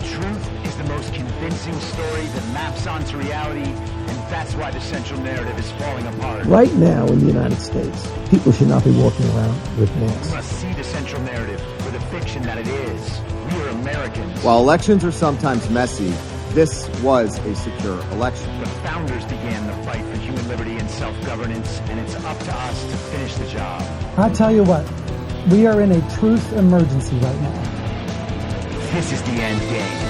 truth is the most convincing story that maps onto reality, and that's why the central narrative is falling apart. Right now in the United States, people should not be walking around with masks. We must see the central narrative for the fiction that it is. We are Americans. While elections are sometimes messy, this was a secure election. The founders began the fight for human liberty and self-governance, and it's up to us to finish the job. I'll tell you what, we are in a truth emergency right now. This is the end game.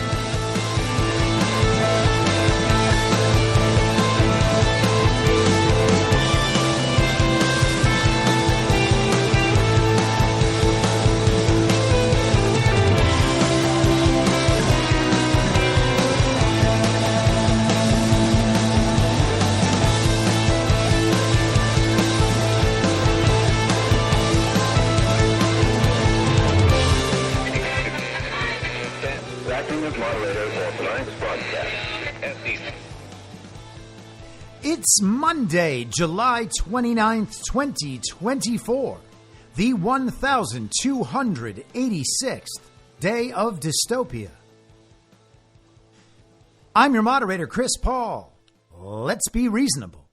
It's Monday, July 29th, 2024, the 1286th day of dystopia. I'm your moderator, Chris Paul. Let's be reasonable.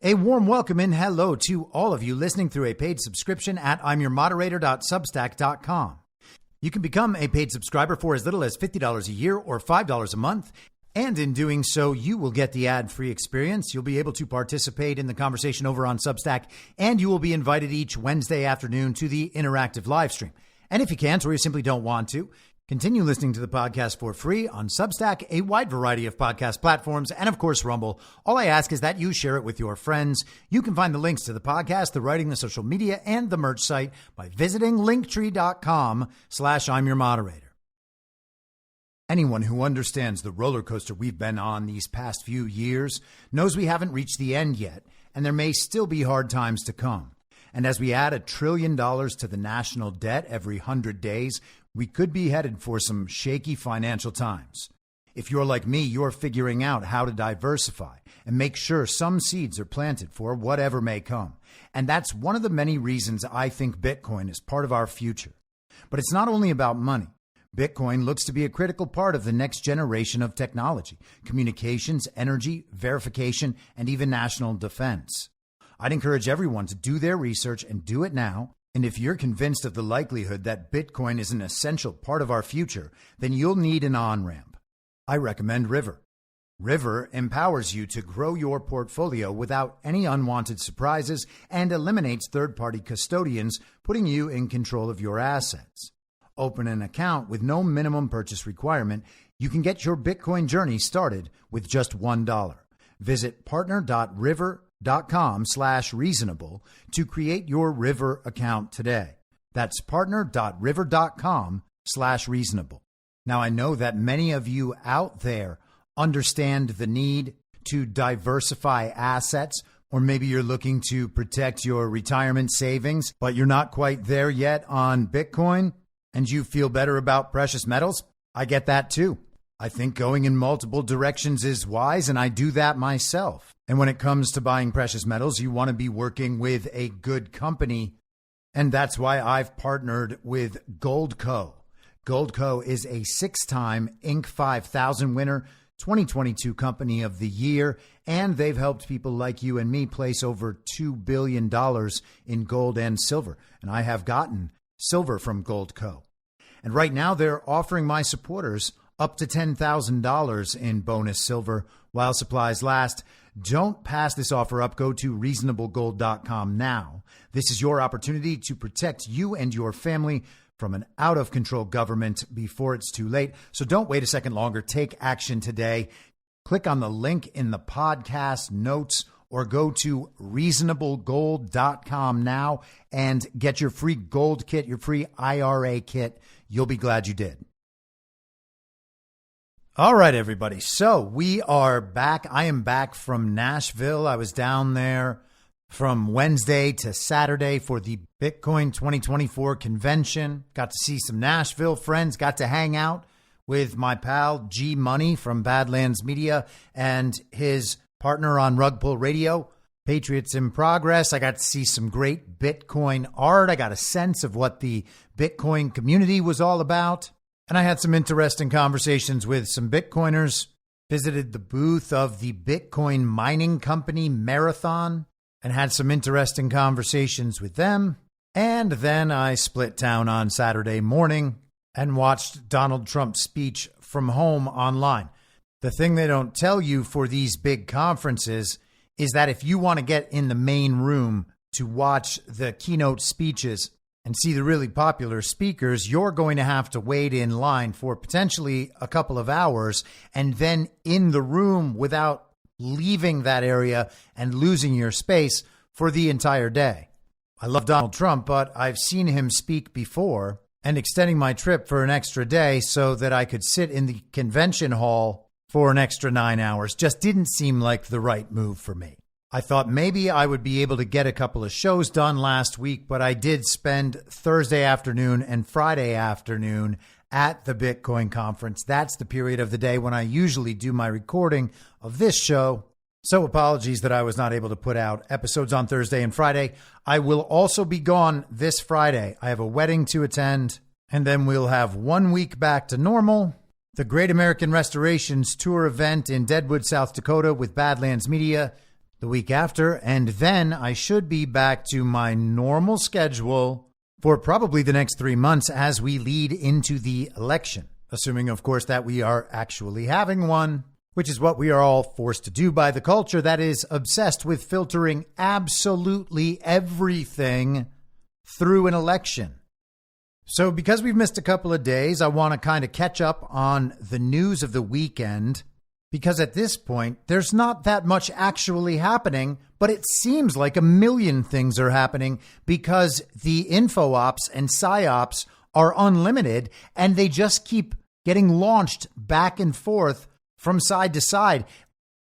A warm welcome and hello to all of you listening through a paid subscription at imyourmoderator.substack.com. You can become a paid subscriber for as little as $50 a year or $5 a month. And in doing so, you will get the ad-free experience. You'll be able to participate in the conversation over on Substack, and you will be invited each Wednesday afternoon to the interactive live stream. And if you can't, or you simply don't want to, continue listening to the podcast for free on Substack, a wide variety of podcast platforms, and of course, Rumble. All I ask is that you share it with your friends. You can find the links to the podcast, the writing, the social media, and the merch site by visiting linktree.com/I'mYourModerator. Anyone who understands the roller coaster we've been on these past few years knows we haven't reached the end yet, and there may still be hard times to come. And as we add $1 trillion to the national debt every 100 days, we could be headed for some shaky financial times. If you're like me, you're figuring out how to diversify and make sure some seeds are planted for whatever may come. And that's one of the many reasons I think Bitcoin is part of our future. But it's not only about money. Bitcoin looks to be a critical part of the next generation of technology, communications, energy, verification, and even national defense. I'd encourage everyone to do their research and do it now. And if you're convinced of the likelihood that Bitcoin is an essential part of our future, then you'll need an on-ramp. I recommend River. River empowers you to grow your portfolio without any unwanted surprises and eliminates third-party custodians, putting you in control of your assets. Open an account with no minimum purchase requirement. You can get your Bitcoin journey started with just $1. Visit partner.river.com/reasonable to create your River account today. That's partner.river.com/reasonable. Now, I know that many of you out there understand the need to diversify assets, or maybe you're looking to protect your retirement savings, but you're not quite there yet on Bitcoin. And you feel better about precious metals? I get that too. I think going in multiple directions is wise, and I do that myself. And when it comes to buying precious metals, you want to be working with a good company. And that's why I've partnered with Goldco. Goldco is a 6-time Inc. 5000 winner, 2022 Company of the Year, and they've helped people like you and me place over $2 billion in gold and silver. And I have gotten silver from Goldco. And right now they're offering my supporters up to $10,000 in bonus silver while supplies last. Don't pass this offer up. Go to reasonablegold.com now. This is your opportunity to protect you and your family from an out-of-control government before it's too late. So don't wait a second longer. Take action today. Click on the link in the podcast notes or go to reasonablegold.com now and get your free gold kit, your free IRA kit. You'll be glad you did. All right, everybody. So we are back. I am back from Nashville. I was down there from Wednesday to Saturday for the Bitcoin 2024 convention. Got to see some Nashville friends, got to hang out with my pal G Money from Badlands Media and his partner on Rug Pull Radio, Patriots in Progress. I got to see some great Bitcoin art. I got a sense of what the Bitcoin community was all about. And I had some interesting conversations with some Bitcoiners, visited the booth of the Bitcoin mining company Marathon, and had some interesting conversations with them. And then I split town on Saturday morning and watched Donald Trump's speech from home online. The thing they don't tell you for these big conferences is that if you want to get in the main room to watch the keynote speeches and see the really popular speakers, you're going to have to wait in line for potentially a couple of hours, and then in the room without leaving that area and losing your space for the entire day. I love Donald Trump, but I've seen him speak before, and extending my trip for an extra day so that I could sit in the convention hall for an extra 9 hours just didn't seem like the right move for me. I thought maybe I would be able to get a couple of shows done last week, but I did spend Thursday afternoon and Friday afternoon at the Bitcoin conference. That's the period of the day when I usually do my recording of this show. So apologies that I was not able to put out episodes on Thursday and Friday. I will also be gone this Friday. I have a wedding to attend, and then we'll have 1 week back to normal. The Great American Restorations Tour event in Deadwood, South Dakota with Badlands Media the week after, and then I should be back to my normal schedule for probably the next 3 months as we lead into the election, assuming, of course, that we are actually having one, which is what we are all forced to do by the culture that is obsessed with filtering absolutely everything through an election. So because we've missed a couple of days, I want to kind of catch up on the news of the weekend, because at this point, there's not that much actually happening, but it seems like a million things are happening because the info ops and psyops are unlimited, and they just keep getting launched back and forth from side to side.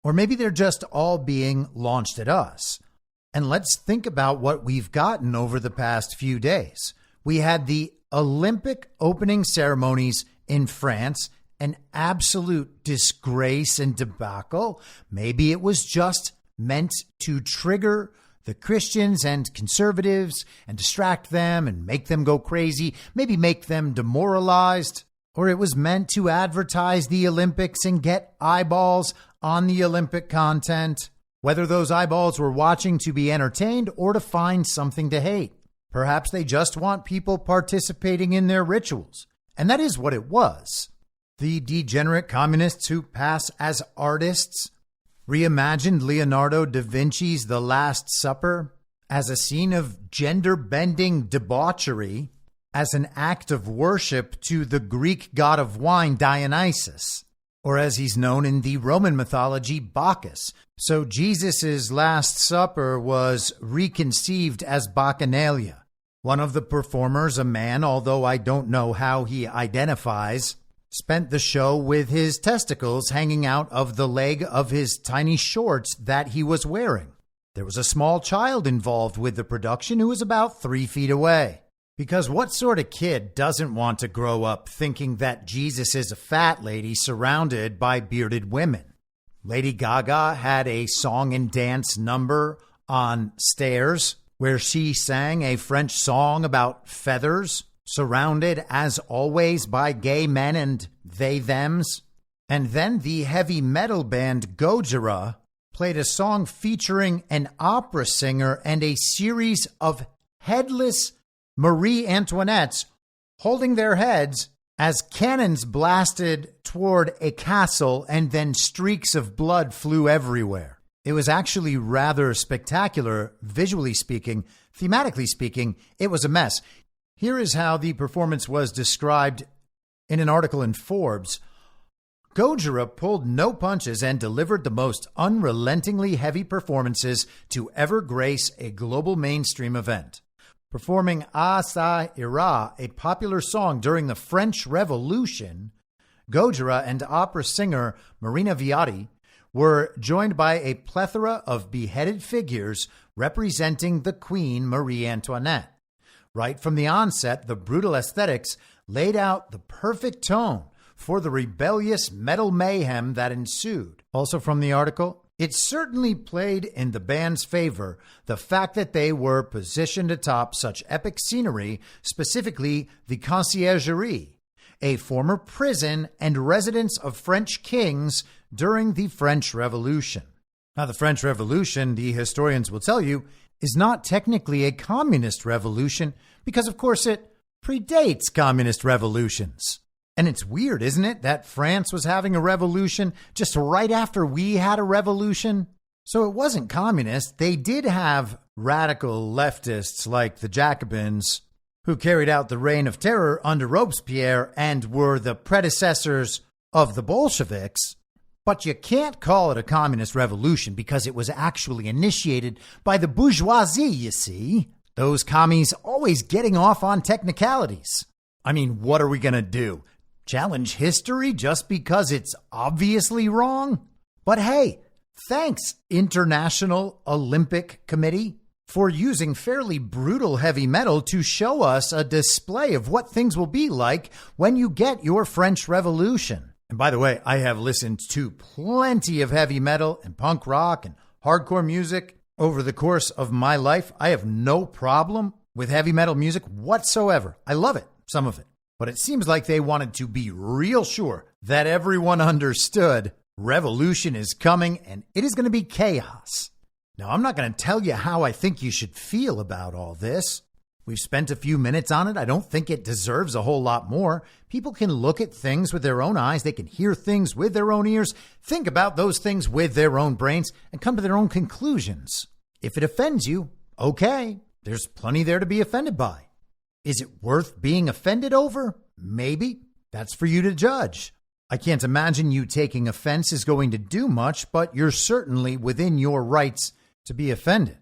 Or maybe they're just all being launched at us. And let's think about what we've gotten over the past few days. We had the Olympic opening ceremonies in France, an absolute disgrace and debacle. Maybe it was just meant to trigger the Christians and conservatives and distract them and make them go crazy, maybe make them demoralized. Or it was meant to advertise the Olympics and get eyeballs on the Olympic content, whether those eyeballs were watching to be entertained or to find something to hate. Perhaps they just want people participating in their rituals. And that is what it was. The degenerate communists who pass as artists reimagined Leonardo da Vinci's The Last Supper as a scene of gender-bending debauchery, as an act of worship to the Greek god of wine, Dionysus, or as he's known in the Roman mythology, Bacchus. So Jesus' Last Supper was reconceived as Bacchanalia. One of the performers, a man, although I don't know how he identifies, spent the show with his testicles hanging out of the leg of his tiny shorts that he was wearing. There was a small child involved with the production who was about 3 feet away. Because what sort of kid doesn't want to grow up thinking that Jesus is a fat lady surrounded by bearded women? Lady Gaga had a song and dance number on Stairs where she sang a French song about feathers, surrounded as always by gay men and they-thems. And then the heavy metal band Gojira played a song featuring an opera singer and a series of headless Marie Antoinettes holding their heads as cannons blasted toward a castle and then streaks of blood flew everywhere. It was actually rather spectacular, visually speaking. Thematically speaking, it was a mess. Here is how the performance was described in an article in Forbes. Gojira pulled no punches and delivered the most unrelentingly heavy performances to ever grace a global mainstream event. Performing Ah Ça Ira, a popular song during the French Revolution, Gojira and opera singer Marina Viati were joined by a plethora of beheaded figures representing the Queen Marie Antoinette. Right from the onset, the brutal aesthetics laid out the perfect tone for the rebellious metal mayhem that ensued. Also from the article, it certainly played in the band's favor the fact that they were positioned atop such epic scenery, specifically the Conciergerie, a former prison and residence of French kings during the French Revolution. Now, the French Revolution, the historians will tell you, is not technically a communist revolution because, of course, it predates communist revolutions. And it's weird, isn't it, that France was having a revolution just right after we had a revolution? So it wasn't communist. They did have radical leftists like the Jacobins who carried out the reign of terror under Robespierre and were the predecessors of the Bolsheviks. But you can't call it a communist revolution because it was actually initiated by the bourgeoisie, you see. Those commies always getting off on technicalities. I mean, what are we going to do? Challenge history just because it's obviously wrong? But hey, thanks, International Olympic Committee, for using fairly brutal heavy metal to show us a display of what things will be like when you get your French Revolution. And by the way, I have listened to plenty of heavy metal and punk rock and hardcore music over the course of my life. I have no problem with heavy metal music whatsoever. I love it, some of it. But it seems like they wanted to be real sure that everyone understood revolution is coming and it is going to be chaos. Now, I'm not going to tell you how I think you should feel about all this. We've spent a few minutes on it. I don't think it deserves a whole lot more. People can look at things with their own eyes. They can hear things with their own ears, think about those things with their own brains, and come to their own conclusions. If it offends you, okay, there's plenty there to be offended by. Is it worth being offended over? Maybe. That's for you to judge. I can't imagine you taking offense is going to do much, but you're certainly within your rights to be offended.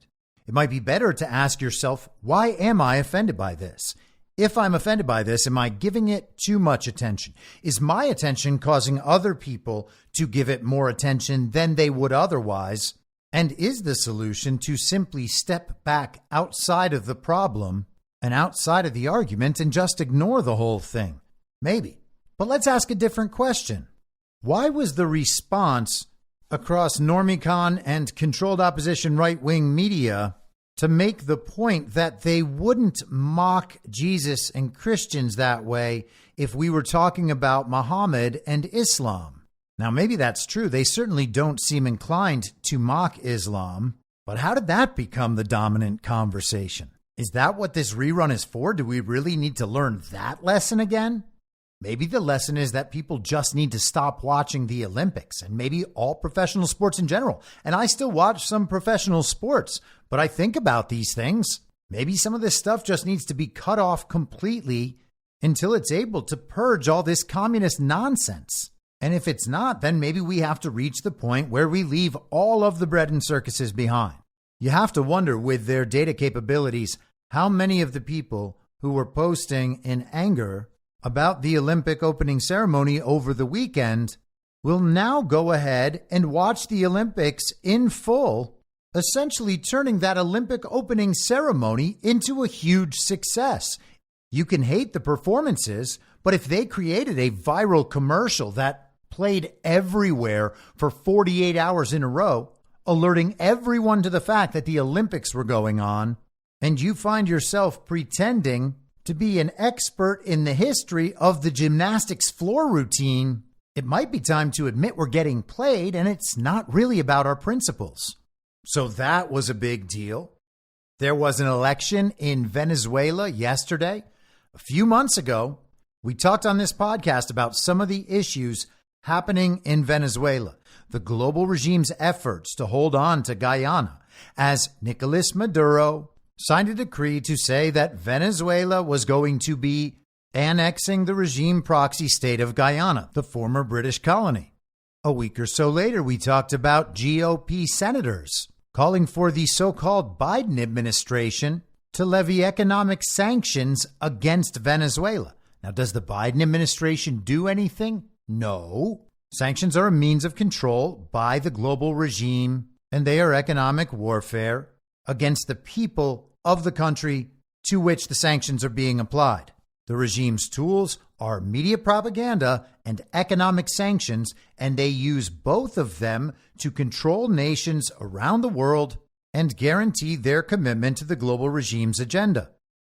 It might be better to ask yourself, why am I offended by this? If I'm offended by this, am I giving it too much attention? Is my attention causing other people to give it more attention than they would otherwise? And is the solution to simply step back outside of the problem and outside of the argument and just ignore the whole thing? Maybe. But let's ask a different question. Why was the response across Normicon and controlled opposition right-wing media to make the point that they wouldn't mock Jesus and Christians that way if we were talking about Muhammad and Islam? Now, maybe that's true. They certainly don't seem inclined to mock Islam. But how did that become the dominant conversation? Is that what this rerun is for? Do we really need to learn that lesson again? Maybe the lesson is that people just need to stop watching the Olympics and maybe all professional sports in general. And I still watch some professional sports, but I think about these things. Maybe some of this stuff just needs to be cut off completely until it's able to purge all this communist nonsense. And if it's not, then maybe we have to reach the point where we leave all of the bread and circuses behind. You have to wonder, with their data capabilities, how many of the people who were posting in anger about the Olympic opening ceremony over the weekend will now go ahead and watch the Olympics in full, essentially turning that Olympic opening ceremony into a huge success. You can hate the performances, but if they created a viral commercial that played everywhere for 48 hours in a row, alerting everyone to the fact that the Olympics were going on, and you find yourself pretending to be an expert in the history of the gymnastics floor routine, it might be time to admit we're getting played and it's not really about our principles. So that was a big deal. There was an election in Venezuela yesterday. A few months ago, we talked on this podcast about some of the issues happening in Venezuela, the global regime's efforts to hold on to Guyana, as Nicolas Maduro signed a decree to say that Venezuela was going to be annexing the regime proxy state of Guyana, the former British colony. A week or so later, we talked about GOP senators calling for the so-called Biden administration to levy economic sanctions against Venezuela. Now, does the Biden administration do anything? No. Sanctions are a means of control by the global regime, and they are economic warfare against the people of the country to which the sanctions are being applied. The regime's tools are media propaganda and economic sanctions, and they use both of them to control nations around the world and guarantee their commitment to the global regime's agenda.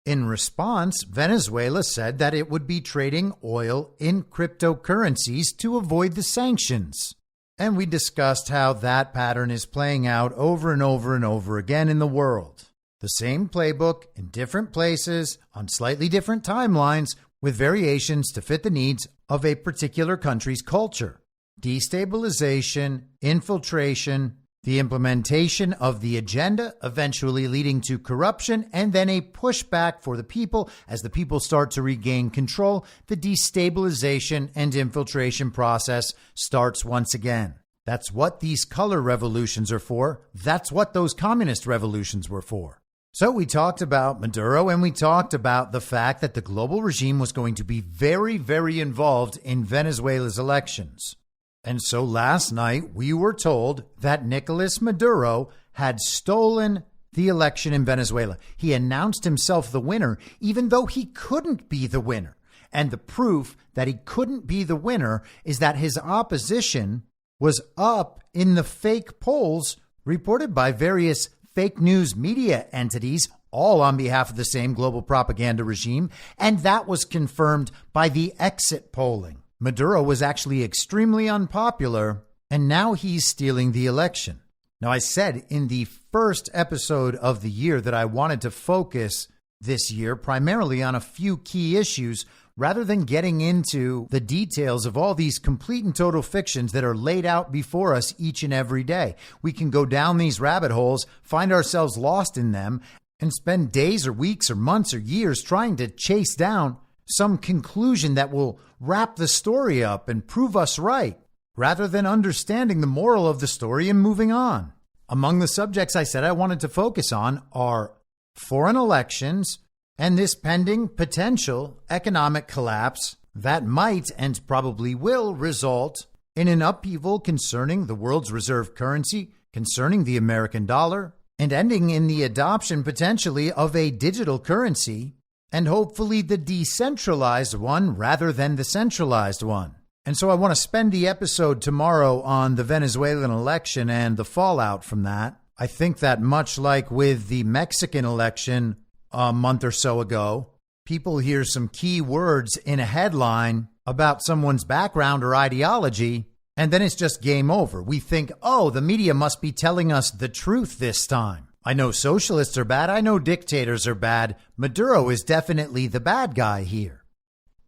In response, Venezuela said that it would be trading oil in cryptocurrencies to avoid the sanctions. And we discussed how that pattern is playing out over and over and over again in the world. The same playbook in different places on slightly different timelines with variations to fit the needs of a particular country's culture. Destabilization, infiltration, the implementation of the agenda, eventually leading to corruption, and then a pushback for the people as the people start to regain control. The destabilization and infiltration process starts once again. That's what these color revolutions are for. That's what those communist revolutions were for. So we talked about Maduro, and we talked about the fact that the global regime was going to be very, very involved in Venezuela's elections. And so last night, we were told that Nicolas Maduro had stolen the election in Venezuela. He announced himself the winner, even though he couldn't be the winner. And the proof that he couldn't be the winner is that his opposition was up in the fake polls reported by various fake news media entities, all on behalf of the same global propaganda regime. And that was confirmed by the exit polling. Maduro was actually extremely unpopular, and now he's stealing the election. Now, I said in the first episode of the year that I wanted to focus this year primarily on a few key issues rather than getting into the details of all these complete and total fictions that are laid out before us each and every day. We can go down these rabbit holes, find ourselves lost in them, and spend days or weeks or months or years trying to chase down some conclusion that will wrap the story up and prove us right, rather than understanding the moral of the story and moving on. Among the subjects I said I wanted to focus on are foreign elections and this pending potential economic collapse that might and probably will result in an upheaval concerning the world's reserve currency, concerning the American dollar, and ending in the adoption potentially of a digital currency, and hopefully the decentralized one rather than the centralized one. And so I want to spend the episode tomorrow on the Venezuelan election and the fallout from that. I think that much like with the Mexican election a month or so ago, people hear some key words in a headline about someone's background or ideology, and then it's just game over. We think, oh, the media must be telling us the truth this time. I know socialists are bad. I know dictators are bad. Maduro is definitely the bad guy here.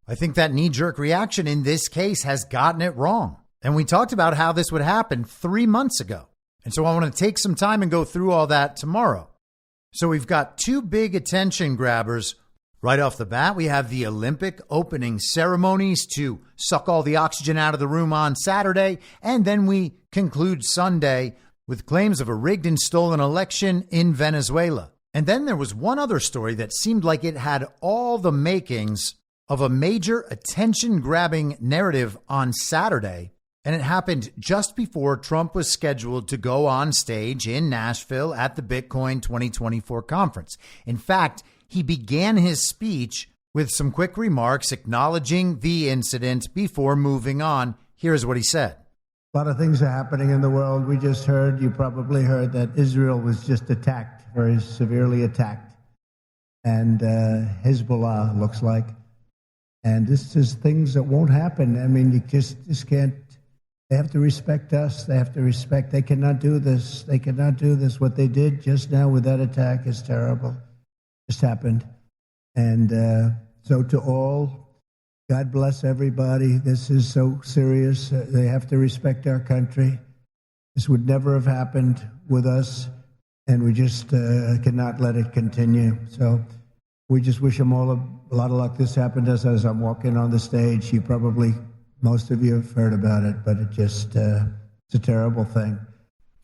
I think that knee-jerk reaction in this case has gotten it wrong. And we talked about how this would happen 3 months ago. And so I want to take some time and go through all that tomorrow. So we've got two big attention grabbers. Right off the bat, we have the Olympic opening ceremonies to suck all the oxygen out of the room on Saturday. And then we conclude Sunday with claims of a rigged and stolen election in Venezuela. And then there was one other story that seemed like it had all the makings of a major attention-grabbing narrative on Saturday, and it happened just before Trump was scheduled to go on stage in Nashville at the Bitcoin 2024 conference. In fact, he began his speech with some quick remarks acknowledging the incident before moving on. Here's what he said. A lot of things are happening in the world. We just heard, you probably heard, that Israel was just attacked, very severely attacked. And Hezbollah looks like. And this is things that won't happen. I mean, you just can't. They have to respect us. They have to respect. They cannot do this. They cannot do this. What they did just now with that attack is terrible. Just happened. And so to all, God bless everybody. This is so serious. They have to respect our country. This would never have happened with us, and we just cannot let it continue. So we just wish them all a lot of luck. This happened to us as I'm walking on the stage. Most of you have heard about it, but it's a terrible thing.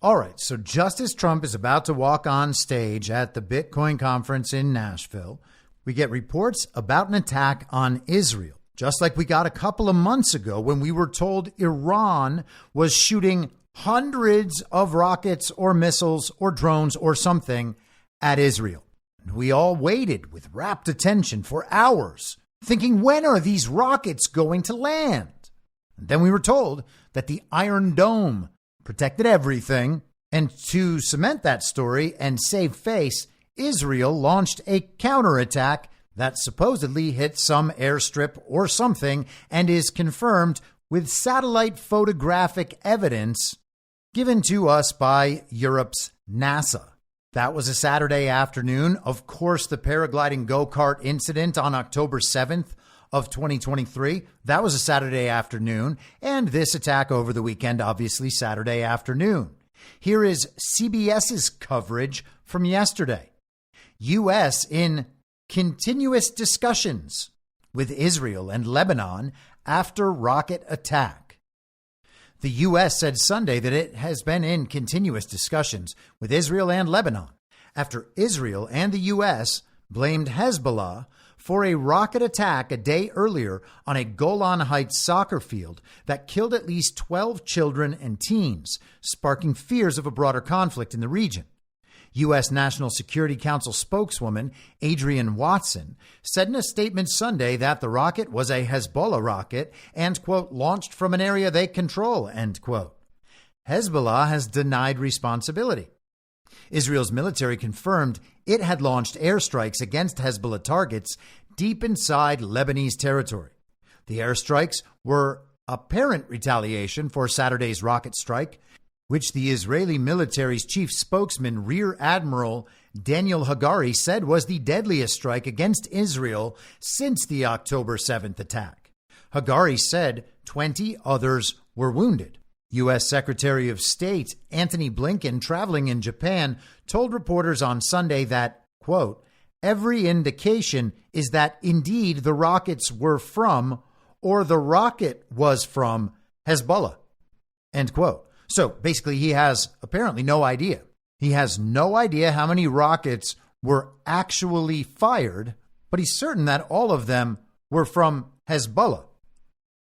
All right, so just as Trump is about to walk on stage at the Bitcoin conference in Nashville, we get reports about an attack on Israel. Just like we got a couple of months ago when we were told Iran was shooting hundreds of rockets or missiles or drones or something at Israel. And we all waited with rapt attention for hours, thinking, when are these rockets going to land? And then we were told that the Iron Dome protected everything. And to cement that story and save face, Israel launched a counterattack that supposedly hit some airstrip or something and is confirmed with satellite photographic evidence given to us by Europe's NASA. That was a Saturday afternoon. Of course, the paragliding go-kart incident on October 7th of 2023, that was a Saturday afternoon. And this attack over the weekend, obviously Saturday afternoon. Here is CBS's coverage from yesterday. U.S. in continuous discussions with Israel and Lebanon after rocket attack. The U.S. said Sunday that it has been in continuous discussions with Israel and Lebanon after Israel and the U.S. blamed Hezbollah for a rocket attack a day earlier on a Golan Heights soccer field that killed at least 12 children and teens, sparking fears of a broader conflict in the region. U.S. National Security Council spokeswoman Adrienne Watson said in a statement Sunday that the rocket was a Hezbollah rocket and, quote, launched from an area they control, end quote. Hezbollah has denied responsibility. Israel's military confirmed it had launched airstrikes against Hezbollah targets deep inside Lebanese territory. The airstrikes were apparent retaliation for Saturday's rocket strike, which the Israeli military's chief spokesman, Rear Admiral Daniel Hagari, said was the deadliest strike against Israel since the October 7th attack. Hagari said 20 others were wounded. U.S. Secretary of State Antony Blinken, traveling in Japan, told reporters on Sunday that, quote, every indication is that indeed the rockets were from, or the rocket was from, Hezbollah, end quote. So basically, he has apparently no idea. He has no idea how many rockets were actually fired, but he's certain that all of them were from Hezbollah.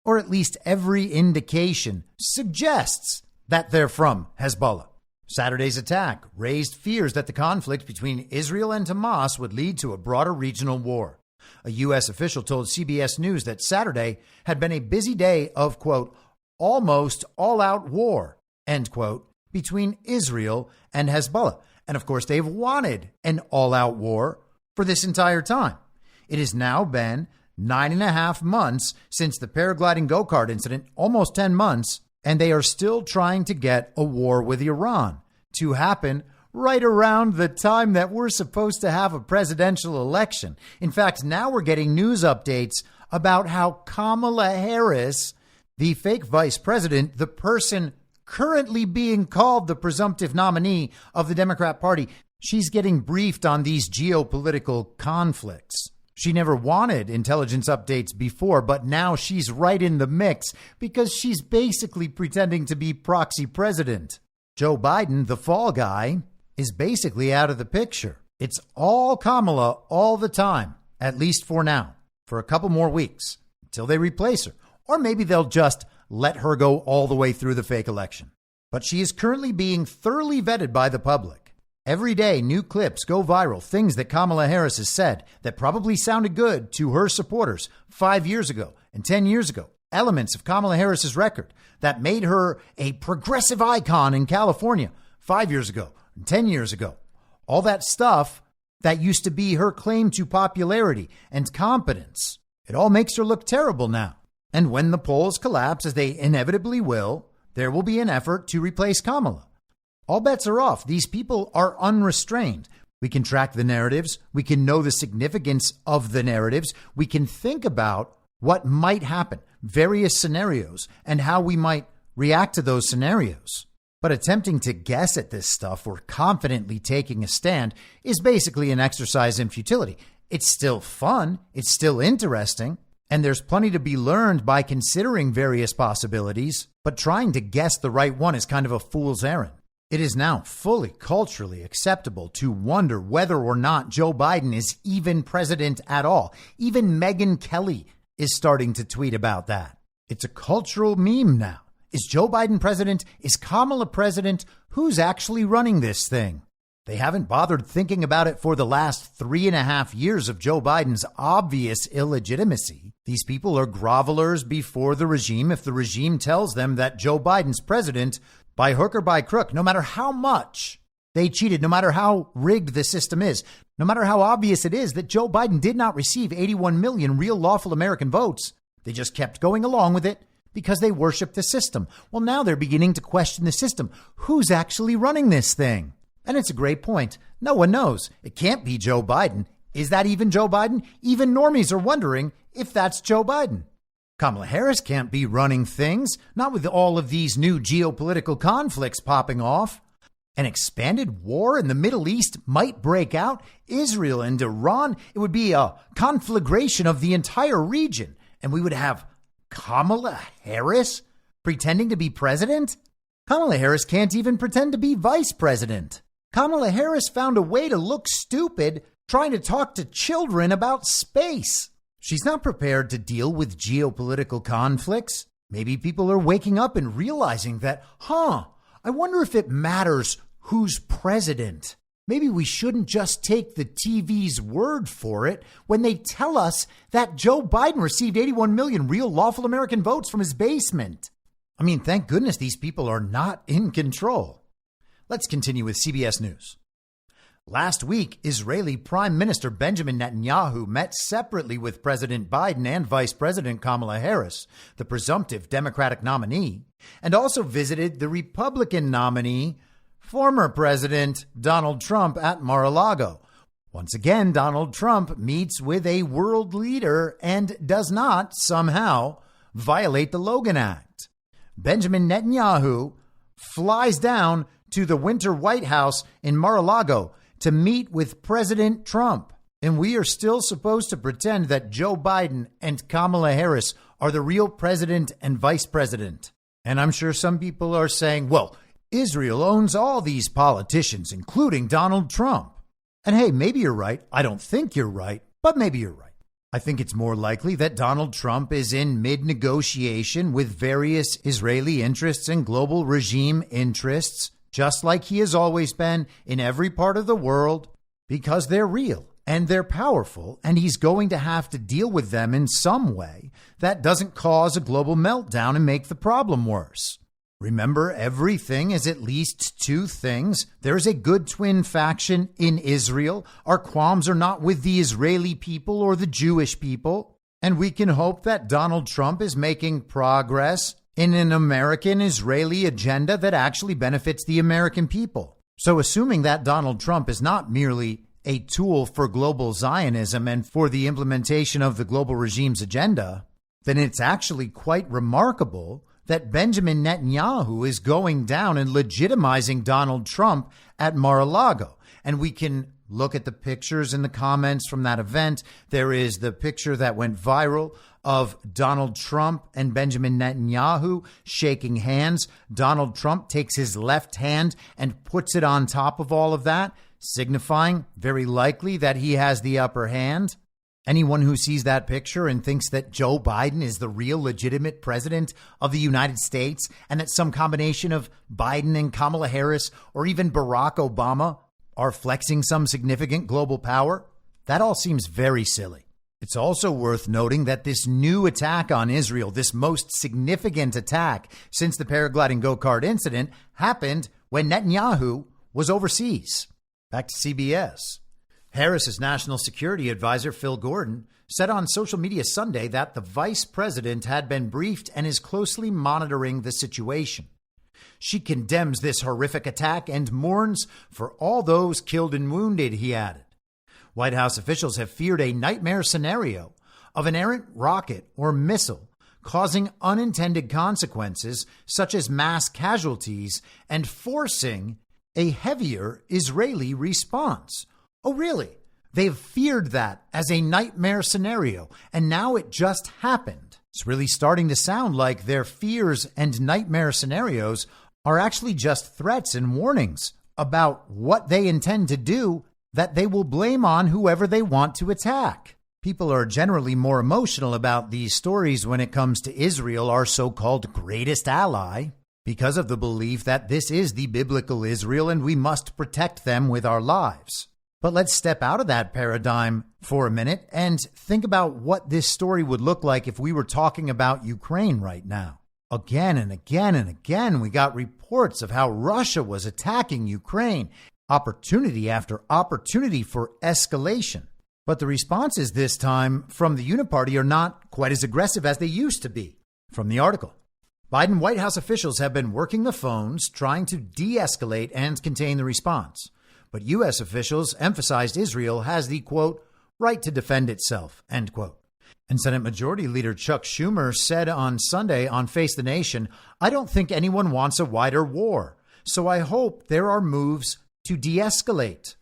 Or at least every indication suggests that they're from Hezbollah. Saturday's attack raised fears that the conflict between Israel and Hamas would lead to a broader regional war. A U.S. official told CBS News that Saturday had been a busy day of, quote, almost all-out war, end quote, between Israel and Hezbollah. And of course, they've wanted an all-out war for this entire time. It has now been 9.5 months since the paragliding go-kart incident, almost 10 months, and they are still trying to get a war with Iran to happen right around the time that we're supposed to have a presidential election. In fact, now we're getting news updates about how Kamala Harris, the fake vice president, the person currently being called the presumptive nominee of the Democrat Party, she's getting briefed on these geopolitical conflicts. She never wanted intelligence updates before, but now she's right in the mix because she's basically pretending to be proxy president. Joe Biden, the fall guy, is basically out of the picture. It's all Kamala all the time, at least for now, for a couple more weeks until they replace her. Or maybe they'll just let her go all the way through the fake election. But she is currently being thoroughly vetted by the public. Every day, new clips go viral, things that Kamala Harris has said that probably sounded good to her supporters 5 years ago and 10 years ago. Elements of Kamala Harris's record that made her a progressive icon in California 5 years ago and 10 years ago. All that stuff that used to be her claim to popularity and competence. It all makes her look terrible now. And when the polls collapse, as they inevitably will, there will be an effort to replace Kamala. All bets are off. These people are unrestrained. We can track the narratives. We can know the significance of the narratives. We can think about what might happen, various scenarios, and how we might react to those scenarios. But attempting to guess at this stuff or confidently taking a stand is basically an exercise in futility. It's still fun. It's still interesting. And there's plenty to be learned by considering various possibilities. But trying to guess the right one is kind of a fool's errand. It is now fully culturally acceptable to wonder whether or not Joe Biden is even president at all. Even Megyn Kelly is starting to tweet about that. It's a cultural meme now. Is Joe Biden president? Is Kamala president? Who's actually running this thing? They haven't bothered thinking about it for the last 3.5 years of Joe Biden's obvious illegitimacy. These people are grovelers before the regime. If the regime tells them that Joe Biden's president, by hook or by crook, no matter how much They cheated no matter how rigged the system is, no matter how obvious it is that Joe Biden did not receive 81 million real lawful American votes. They just kept going along with it because they worship the system. Well, now they're beginning to question the system. Who's actually running this thing? And it's a great point. No one knows. It can't be Joe Biden. Is that even Joe Biden? Even normies are wondering if that's Joe Biden. Kamala Harris can't be running things, not with all of these new geopolitical conflicts popping off. An expanded war in the Middle East might break out. Israel and Iran, it would be a conflagration of the entire region. And we would have Kamala Harris pretending to be president? Kamala Harris can't even pretend to be vice president. Kamala Harris found a way to look stupid trying to talk to children about space. She's not prepared to deal with geopolitical conflicts. Maybe people are waking up and realizing that, I wonder if it matters who's president. Maybe we shouldn't just take the TV's word for it when they tell us that Joe Biden received 81 million real lawful American votes from his basement. I mean, thank goodness these people are not in control. Let's continue with CBS News. Last week, Israeli Prime Minister Benjamin Netanyahu met separately with President Biden and Vice President Kamala Harris, the presumptive Democratic nominee, and also visited the Republican nominee, former President Donald Trump, at Mar-a-Lago. Once again, Donald Trump meets with a world leader and does not somehow violate the Logan Act. Benjamin Netanyahu flies down to the Winter White House in Mar-a-Lago to meet with President Trump. And we are still supposed to pretend that Joe Biden and Kamala Harris are the real president and vice president. And I'm sure some people are saying, well, Israel owns all these politicians, including Donald Trump. And hey, maybe you're right. I don't think you're right, but maybe you're right. I think it's more likely that Donald Trump is in mid-negotiation with various Israeli interests and global regime interests, just like he has always been in every part of the world, because they're real and they're powerful, and he's going to have to deal with them in some way that doesn't cause a global meltdown and make the problem worse. Remember, everything is at least two things. There's a good twin faction in Israel. Our qualms are not with the Israeli people or the Jewish people. And we can hope that Donald Trump is making progress in an American-Israeli agenda that actually benefits the American people. So assuming that Donald Trump is not merely a tool for global Zionism and for the implementation of the global regime's agenda, then it's actually quite remarkable that Benjamin Netanyahu is going down and legitimizing Donald Trump at Mar-a-Lago. And we can look at the pictures in the comments from that event. There is the picture that went viral of Donald Trump and Benjamin Netanyahu shaking hands. Donald Trump takes his left hand and puts it on top of all of that, signifying very likely that he has the upper hand. Anyone who sees that picture and thinks that Joe Biden is the real legitimate president of the United States and that some combination of Biden and Kamala Harris or even Barack Obama are flexing some significant global power, that all seems very silly. It's also worth noting that this new attack on Israel, this most significant attack since the paragliding go-kart incident, happened when Netanyahu was overseas. Back to CBS. Harris's national security advisor, Phil Gordon, said on social media Sunday that the vice president had been briefed and is closely monitoring the situation. She condemns this horrific attack and mourns for all those killed and wounded, he added. White House officials have feared a nightmare scenario of an errant rocket or missile causing unintended consequences such as mass casualties and forcing a heavier Israeli response. Oh, really? They've feared that as a nightmare scenario, and now it just happened. It's really starting to sound like their fears and nightmare scenarios are actually just threats and warnings about what they intend to do that they will blame on whoever they want to attack. People are generally more emotional about these stories when it comes to Israel, our so-called greatest ally, because of the belief that this is the biblical Israel and we must protect them with our lives. But let's step out of that paradigm for a minute and think about what this story would look like if we were talking about Ukraine right now. Again and again and again, we got reports of how Russia was attacking Ukraine. opportunity after opportunity for escalation. But the responses this time from the Uniparty are not quite as aggressive as they used to be. From the article, Biden White House officials have been working the phones, trying to de-escalate and contain the response. But U.S. officials emphasized Israel has the, quote, right to defend itself, end quote. And Senate Majority Leader Chuck Schumer said on Sunday on Face the Nation, I don't think anyone wants a wider war, so I hope there are moves to de-escalate.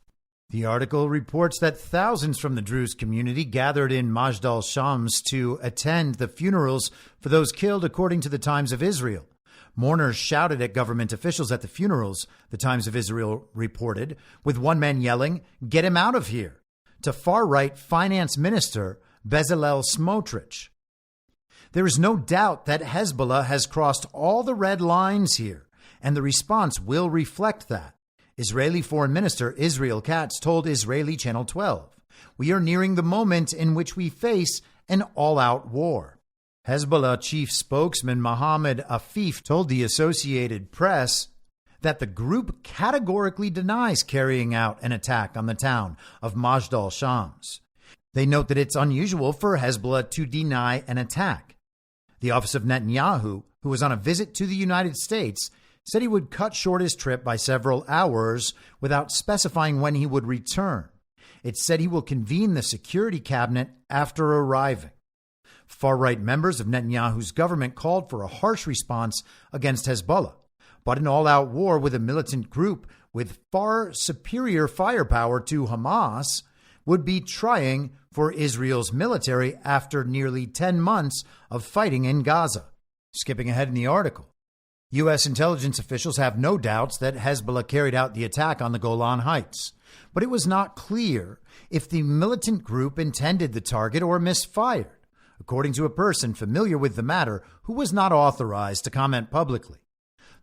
The article reports that thousands from the Druze community gathered in Majdal Shams to attend the funerals for those killed, according to the Times of Israel. Mourners shouted at government officials at the funerals, the Times of Israel reported, with one man yelling, "Get him out of here," to far-right finance minister Bezalel Smotrich. There is no doubt that Hezbollah has crossed all the red lines here, and the response will reflect that. Israeli Foreign Minister Israel Katz told Israeli Channel 12, "We are nearing the moment in which we face an all-out war." Hezbollah chief spokesman Mohammed Afif told the Associated Press that the group categorically denies carrying out an attack on the town of Majdal Shams. They note that it's unusual for Hezbollah to deny an attack. The office of Netanyahu, who was on a visit to the United States, said he would cut short his trip by several hours without specifying when he would return. It said he will convene the security cabinet after arriving. Far-right members of Netanyahu's government called for a harsh response against Hezbollah, but an all-out war with a militant group with far superior firepower to Hamas would be trying for Israel's military after nearly 10 months of fighting in Gaza. Skipping ahead in the article, U.S. intelligence officials have no doubts that Hezbollah carried out the attack on the Golan Heights, but it was not clear if the militant group intended the target or misfired, according to a person familiar with the matter who was not authorized to comment publicly.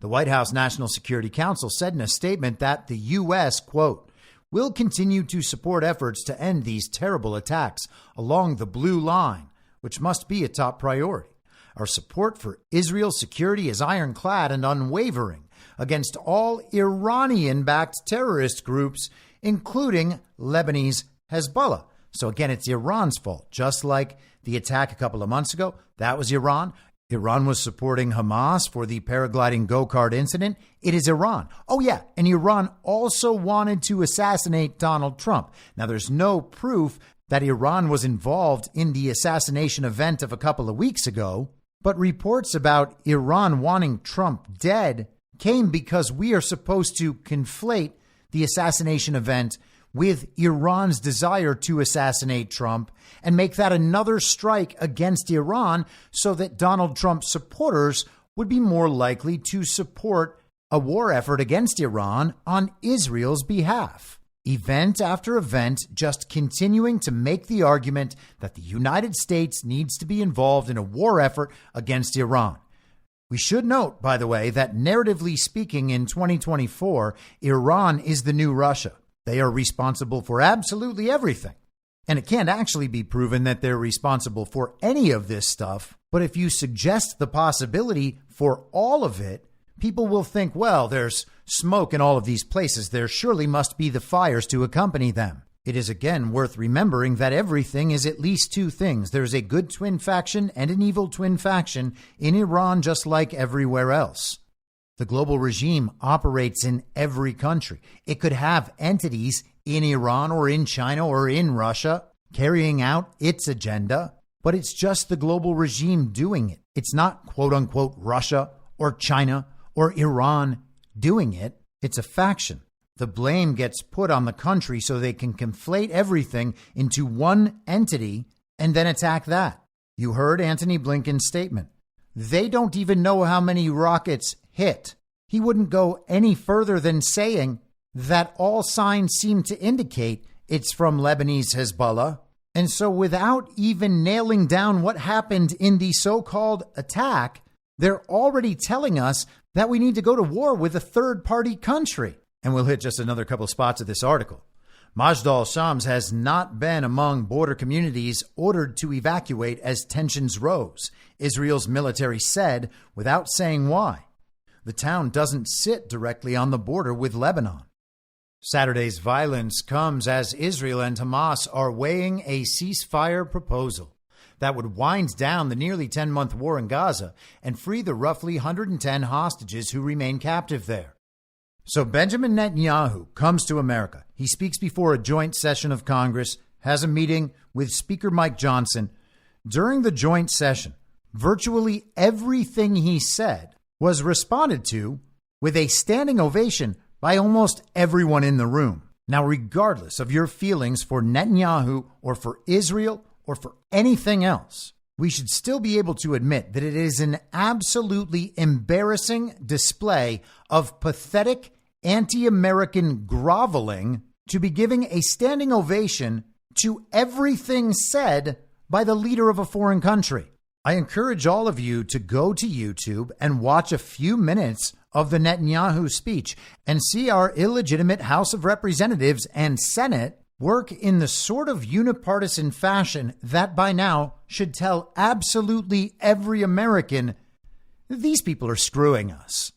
The White House National Security Council said in a statement that the U.S., quote, will continue to support efforts to end these terrible attacks along the blue line, which must be a top priority. Our support for Israel's security is ironclad and unwavering against all Iranian-backed terrorist groups, including Lebanese Hezbollah. So again, it's Iran's fault. Just like the attack a couple of months ago, that was Iran. Iran was supporting Hamas for the paragliding go-kart incident. It is Iran. Oh, yeah. And Iran also wanted to assassinate Donald Trump. Now, there's no proof that Iran was involved in the assassination event of a couple of weeks ago, but reports about Iran wanting Trump dead came because we are supposed to conflate the assassination event with Iran's desire to assassinate Trump and make that another strike against Iran so that Donald Trump's supporters would be more likely to support a war effort against Iran on Israel's behalf. Event after event, just continuing to make the argument that the United States needs to be involved in a war effort against Iran. We should note, by the way, that narratively speaking in 2024, Iran is the new Russia. They are responsible for absolutely everything. And it can't actually be proven that they're responsible for any of this stuff. But if you suggest the possibility for all of it, people will think, well, there's smoke in all of these places. There surely must be the fires to accompany them. It is again worth remembering that everything is at least two things. There's a good twin faction and an evil twin faction in Iran, just like everywhere else. The global regime operates in every country. It could have entities in Iran or in China or in Russia carrying out its agenda, but it's just the global regime doing it. It's not quote unquote Russia or China or Iran doing it. It's a faction. The blame gets put on the country so they can conflate everything into one entity and then attack that. You heard Antony Blinken's statement. They don't even know how many rockets hit. He wouldn't go any further than saying that all signs seem to indicate it's from Lebanese Hezbollah. And so without even nailing down what happened in the so-called attack, they're already telling us that we need to go to war with a third-party country. And we'll hit just another couple spots of this article. Majdal Shams has not been among border communities ordered to evacuate as tensions rose, Israel's military said, without saying why. The town doesn't sit directly on the border with Lebanon. Saturday's violence comes as Israel and Hamas are weighing a ceasefire proposal that would wind down the nearly 10-month war in Gaza and free the roughly 110 hostages who remain captive there. So Benjamin Netanyahu comes to America. He speaks before a joint session of Congress, has a meeting with Speaker Mike Johnson. During the joint session, virtually everything he said was responded to with a standing ovation by almost everyone in the room. Now, regardless of your feelings for Netanyahu or for Israel or for anything else, we should still be able to admit that it is an absolutely embarrassing display of pathetic anti-American groveling to be giving a standing ovation to everything said by the leader of a foreign country. I encourage all of you to go to YouTube and watch a few minutes of the Netanyahu speech and see our illegitimate House of Representatives and Senate work in the sort of unipartisan fashion that by now should tell absolutely every American these people are screwing us.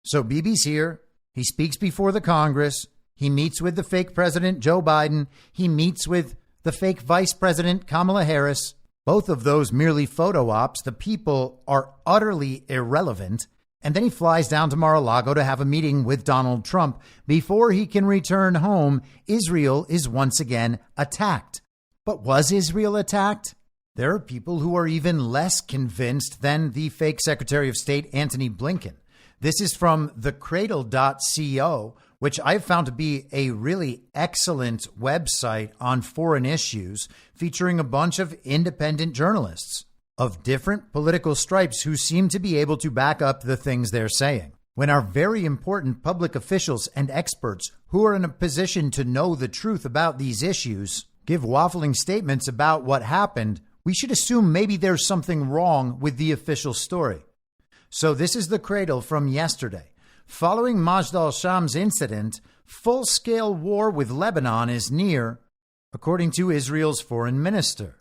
So Bibi's here. He speaks before the Congress. He meets with the fake president, Joe Biden. He meets with the fake vice president, Kamala Harris. Both of those merely photo ops. The people are utterly irrelevant. And then he flies down to Mar-a-Lago to have a meeting with Donald Trump. Before he can return home, Israel is once again attacked. But was Israel attacked? There are people who are even less convinced than the fake Secretary of State, Antony Blinken. This is from thecradle.co, which I've found to be a really excellent website on foreign issues, featuring a bunch of independent journalists of different political stripes who seem to be able to back up the things they're saying. When our very important public officials and experts who are in a position to know the truth about these issues give waffling statements about what happened, we should assume maybe there's something wrong with the official story. So this is the Cradle from yesterday. Following Majd al-Sham's incident, full-scale war with Lebanon is near, according to Israel's foreign minister.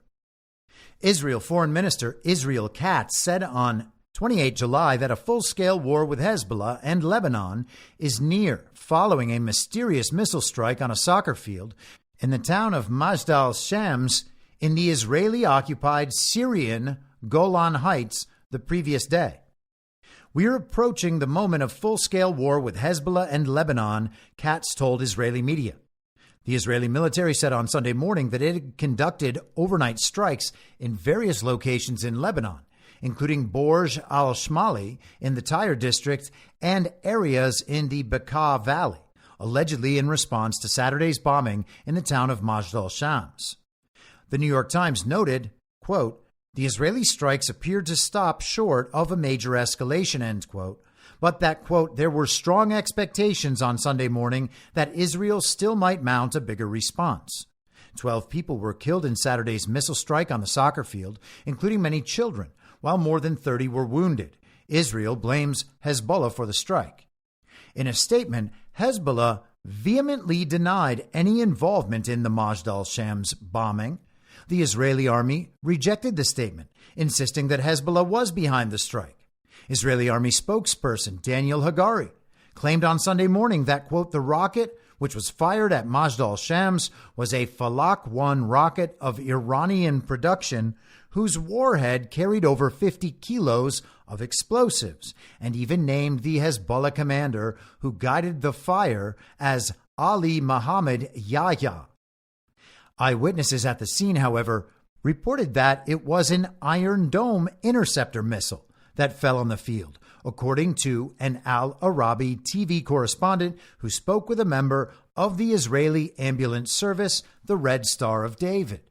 Israel Foreign Minister Israel Katz said on 28 July that a full-scale war with Hezbollah and Lebanon is near, following a mysterious missile strike on a soccer field in the town of Majd al-Shams in the Israeli-occupied Syrian Golan Heights the previous day. We are approaching the moment of full-scale war with Hezbollah and Lebanon, Katz told Israeli media. The Israeli military said on Sunday morning that it had conducted overnight strikes in various locations in Lebanon, including Borj al-Shmali in the Tyre district and areas in the Bekaa Valley, allegedly in response to Saturday's bombing in the town of Majd al-Shams. The New York Times noted, quote, the Israeli strikes appeared to stop short of a major escalation, end quote, but that, quote, there were strong expectations on Sunday morning that Israel still might mount a bigger response. 12 people were killed in Saturday's missile strike on the soccer field, including many children, while more than 30 were wounded. Israel blames Hezbollah for the strike. In a statement, Hezbollah vehemently denied any involvement in the Majd al-Shams bombing. The Israeli army rejected the statement, insisting that Hezbollah was behind the strike. Israeli army spokesperson Daniel Hagari claimed on Sunday morning that, quote, the rocket, which was fired at Majd al-Shams, was a Falak 1 rocket of Iranian production whose warhead carried over 50 kilos of explosives, and even named the Hezbollah commander who guided the fire as Ali Mohammed Yahya. Eyewitnesses at the scene, however, reported that it was an Iron Dome interceptor missile that fell on the field, according to an Al Arabi TV correspondent who spoke with a member of the Israeli ambulance service, the Red Star of David.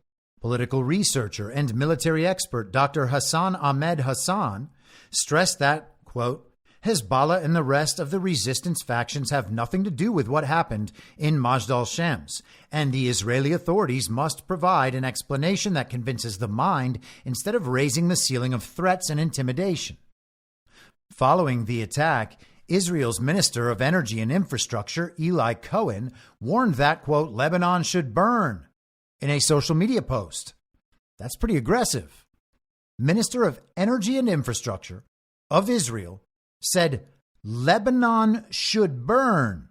Political researcher and military expert Dr. Hassan Ahmed Hassan stressed that, quote, Hezbollah and the rest of the resistance factions have nothing to do with what happened in Majd al-Shams, and the Israeli authorities must provide an explanation that convinces the mind instead of raising the ceiling of threats and intimidation. Following the attack, Israel's Minister of Energy and Infrastructure, Eli Cohen, warned that, quote, Lebanon should burn in a social media post. That's pretty aggressive. Minister of Energy and Infrastructure of Israel said Lebanon should burn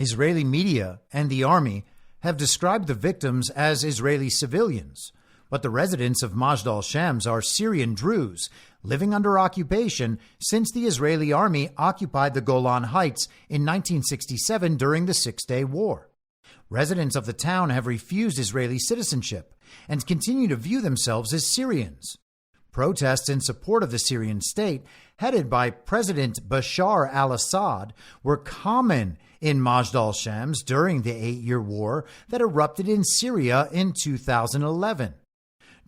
Israeli media and the army have described the victims as Israeli civilians, but the residents of Majd al-Shams are Syrian Druze living under occupation since the Israeli army occupied the Golan Heights in 1967 during the Six-Day War. Residents of the town have refused Israeli citizenship and continue to view themselves as Syrians. Protests in support of the Syrian state, headed by President Bashar al-Assad, were common in Majd al-Shams during the 8-year war that erupted in Syria in 2011.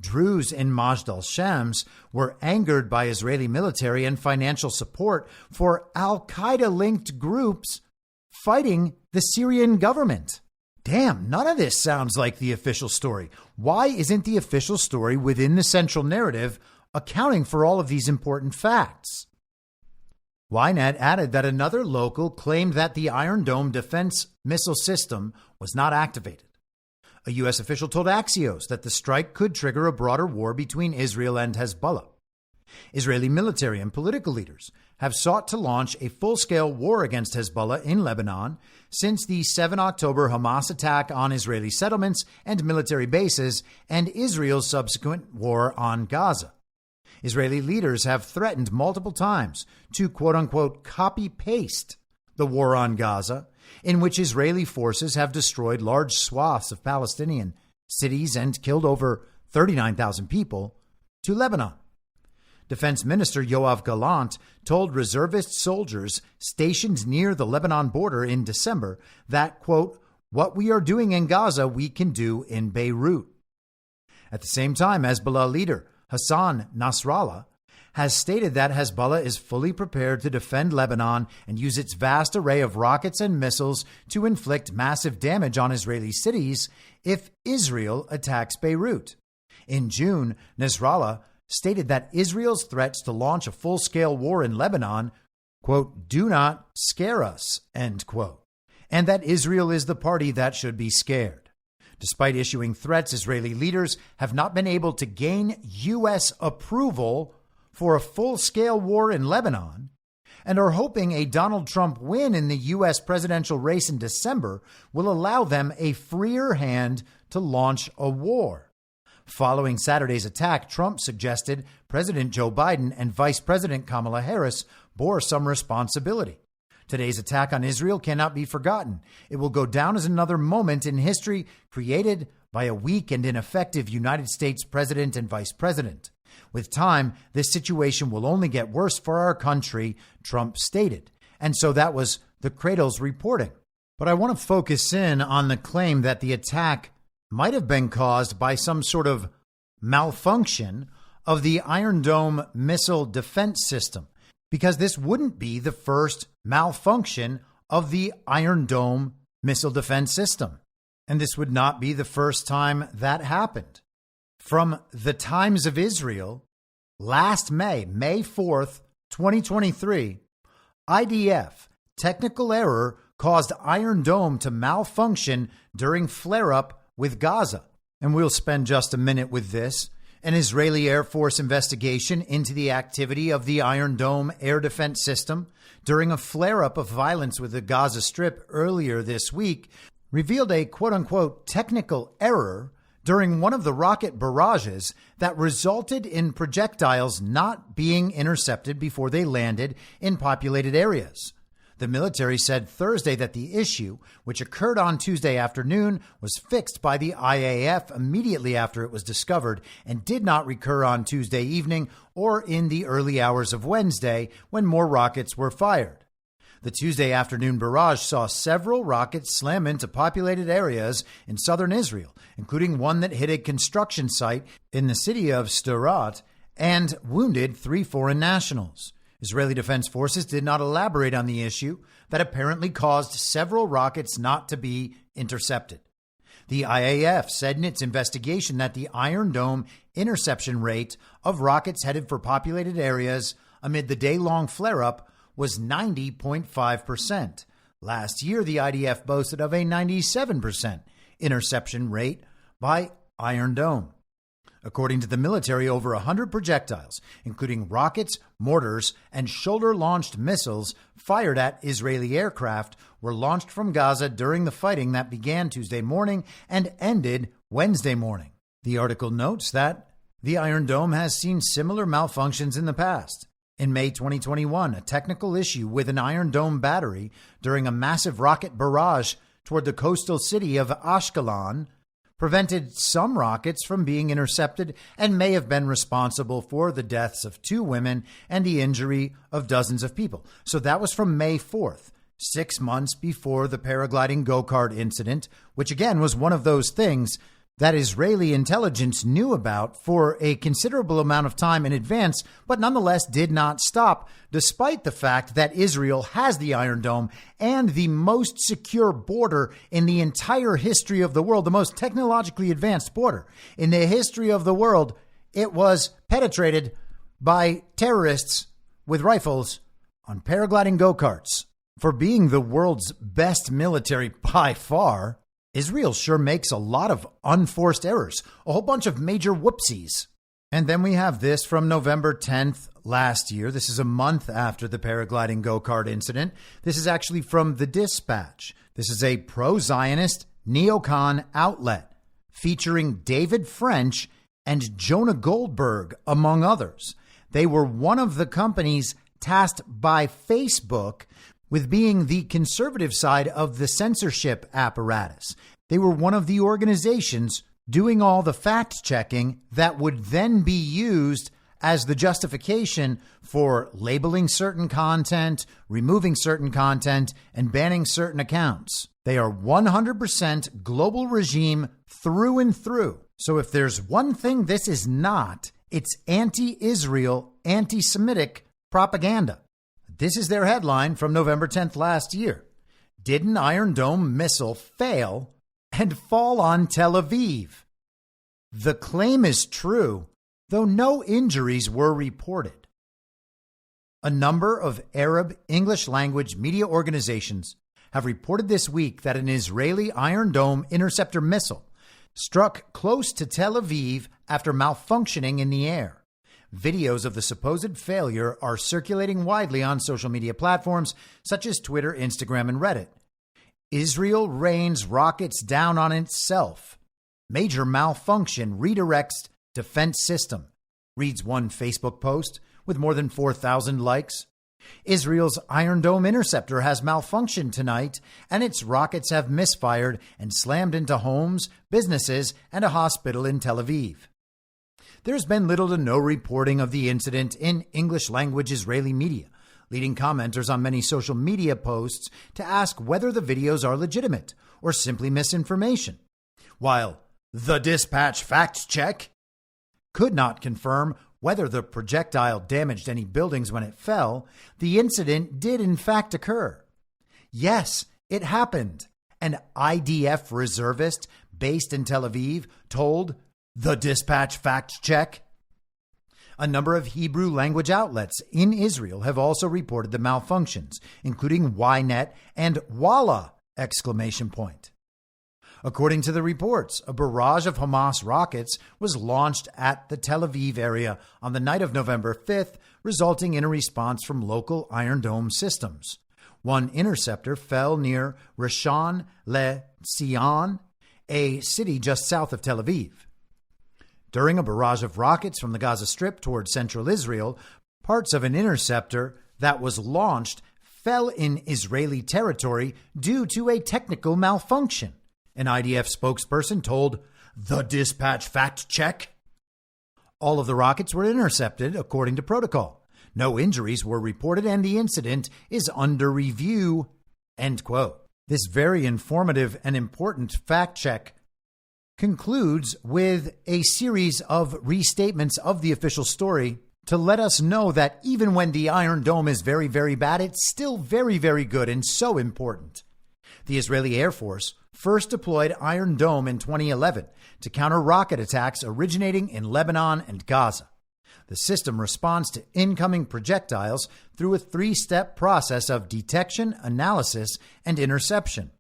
Druze in Majd al-Shams were angered by Israeli military and financial support for al-Qaeda-linked groups fighting the Syrian government. Damn, none of this sounds like the official story. Why isn't the official story within the central narrative accounting for all of these important facts? Ynet added that another local claimed that the Iron Dome defense missile system was not activated. A U.S. official told Axios that the strike could trigger a broader war between Israel and Hezbollah. Israeli military and political leaders have sought to launch a full-scale war against Hezbollah in Lebanon since the 7 October Hamas attack on Israeli settlements and military bases and Israel's subsequent war on Gaza. Israeli leaders have threatened multiple times to quote-unquote copy-paste the war on Gaza, in which Israeli forces have destroyed large swaths of Palestinian cities and killed over 39,000 people, to Lebanon. Defense Minister Yoav Gallant told reservist soldiers stationed near the Lebanon border in December that, quote, what we are doing in Gaza, we can do in Beirut. At the same time, Hezbollah leader Hassan Nasrallah has stated that Hezbollah is fully prepared to defend Lebanon and use its vast array of rockets and missiles to inflict massive damage on Israeli cities if Israel attacks Beirut. In June, Nasrallah stated that Israel's threats to launch a full-scale war in Lebanon, quote, do not scare us, end quote, and that Israel is the party that should be scared. Despite issuing threats, Israeli leaders have not been able to gain U.S. approval for a full-scale war in Lebanon and are hoping a Donald Trump win in the U.S. presidential race in December will allow them a freer hand to launch a war. Following Saturday's attack, Trump suggested President Joe Biden and Vice President Kamala Harris bore some responsibility. Today's attack on Israel cannot be forgotten. It will go down as another moment in history created by a weak and ineffective United States president and vice president. With time, this situation will only get worse for our country, Trump stated. And so that was the Cradle's reporting. But I want to focus in on the claim that the attack might have been caused by some sort of malfunction of the Iron Dome missile defense system, because this wouldn't be the first malfunction of the Iron Dome missile defense system. And this would not be the first time that happened. From the Times of Israel, last May 4th, 2023, IDF technical error caused Iron Dome to malfunction during flare-up with Gaza. And we'll spend just a minute with this. An Israeli Air Force investigation into the activity of the Iron Dome air defense system during a flare-up of violence with the Gaza Strip earlier this week revealed a quote-unquote technical error during one of the rocket barrages that resulted in projectiles not being intercepted before they landed in populated areas. The military said Thursday that the issue, which occurred on Tuesday afternoon, was fixed by the IAF immediately after it was discovered and did not recur on Tuesday evening or in the early hours of Wednesday when more rockets were fired. The Tuesday afternoon barrage saw several rockets slam into populated areas in southern Israel, including one that hit a construction site in the city of Sderot and wounded 3 foreign nationals. Israeli Defense Forces did not elaborate on the issue that apparently caused several rockets not to be intercepted. The IAF said in its investigation that the Iron Dome interception rate of rockets headed for populated areas amid the day-long flare-up was 90.5%. Last year, the IDF boasted of a 97% interception rate by Iron Dome. According to the military, over 100 projectiles, including rockets, mortars, and shoulder-launched missiles fired at Israeli aircraft, were launched from Gaza during the fighting that began Tuesday morning and ended Wednesday morning. The article notes that the Iron Dome has seen similar malfunctions in the past. In May 2021, a technical issue with an Iron Dome battery during a massive rocket barrage toward the coastal city of Ashkelon prevented some rockets from being intercepted and may have been responsible for the deaths of 2 women and the injury of dozens of people. So that was from May 4th, 6 months before the paragliding go-kart incident, which again was one of those things that Israeli intelligence knew about for a considerable amount of time in advance, but nonetheless did not stop, despite the fact that Israel has the Iron Dome and the most secure border in the entire history of the world, the most technologically advanced border in the history of the world. It was penetrated by terrorists with rifles on paragliding go-karts. For being the world's best military by far, Israel sure makes a lot of unforced errors, a whole bunch of major whoopsies. And then we have this from November 10th last year. This is a month after the paragliding go-kart incident. This is actually from The Dispatch. This is a pro-Zionist neocon outlet featuring David French and Jonah Goldberg, among others. They were one of the companies tasked by Facebook with being the conservative side of the censorship apparatus. They were one of the organizations doing all the fact-checking that would then be used as the justification for labeling certain content, removing certain content, and banning certain accounts. They are 100% global regime through and through. So if there's one thing this is not, it's anti-Israel, anti-Semitic propaganda. This is their headline from November 10th last year. Did an Iron Dome missile fail and fall on Tel Aviv? The claim is true, though no injuries were reported. A number of Arab English language media organizations have reported this week that an Israeli Iron Dome interceptor missile struck close to Tel Aviv after malfunctioning in the air. Videos of the supposed failure are circulating widely on social media platforms such as Twitter, Instagram, and Reddit. Israel rains rockets down on itself. Major malfunction redirects defense system, reads one Facebook post with more than 4,000 likes. Israel's Iron Dome interceptor has malfunctioned tonight, and its rockets have misfired and slammed into homes, businesses, and a hospital in Tel Aviv. There's been little to no reporting of the incident in English-language Israeli media, leading commenters on many social media posts to ask whether the videos are legitimate or simply misinformation. While The Dispatch Fact Check could not confirm whether the projectile damaged any buildings when it fell, the incident did in fact occur. Yes, it happened. An IDF reservist based in Tel Aviv told The Dispatch Fact Check. A number of Hebrew language outlets in Israel have also reported the malfunctions, including Ynet and Walla! According to the reports, a barrage of Hamas rockets was launched at the Tel Aviv area on the night of November 5th, resulting in a response from local Iron Dome systems. One interceptor fell near Rishon LeZion, a city just south of Tel Aviv. During a barrage of rockets from the Gaza Strip toward central Israel, parts of an interceptor that was launched fell in Israeli territory due to a technical malfunction, an IDF spokesperson told The Dispatch Fact Check. All of the rockets were intercepted according to protocol. No injuries were reported and the incident is under review, end quote. This very informative and important fact check concludes with a series of restatements of the official story to let us know that even when the Iron Dome is very, very bad, it's still very, very good and so important. The Israeli Air Force first deployed Iron Dome in 2011 to counter rocket attacks originating in Lebanon and Gaza. The system responds to incoming projectiles through a 3-step process of detection, analysis, and interception.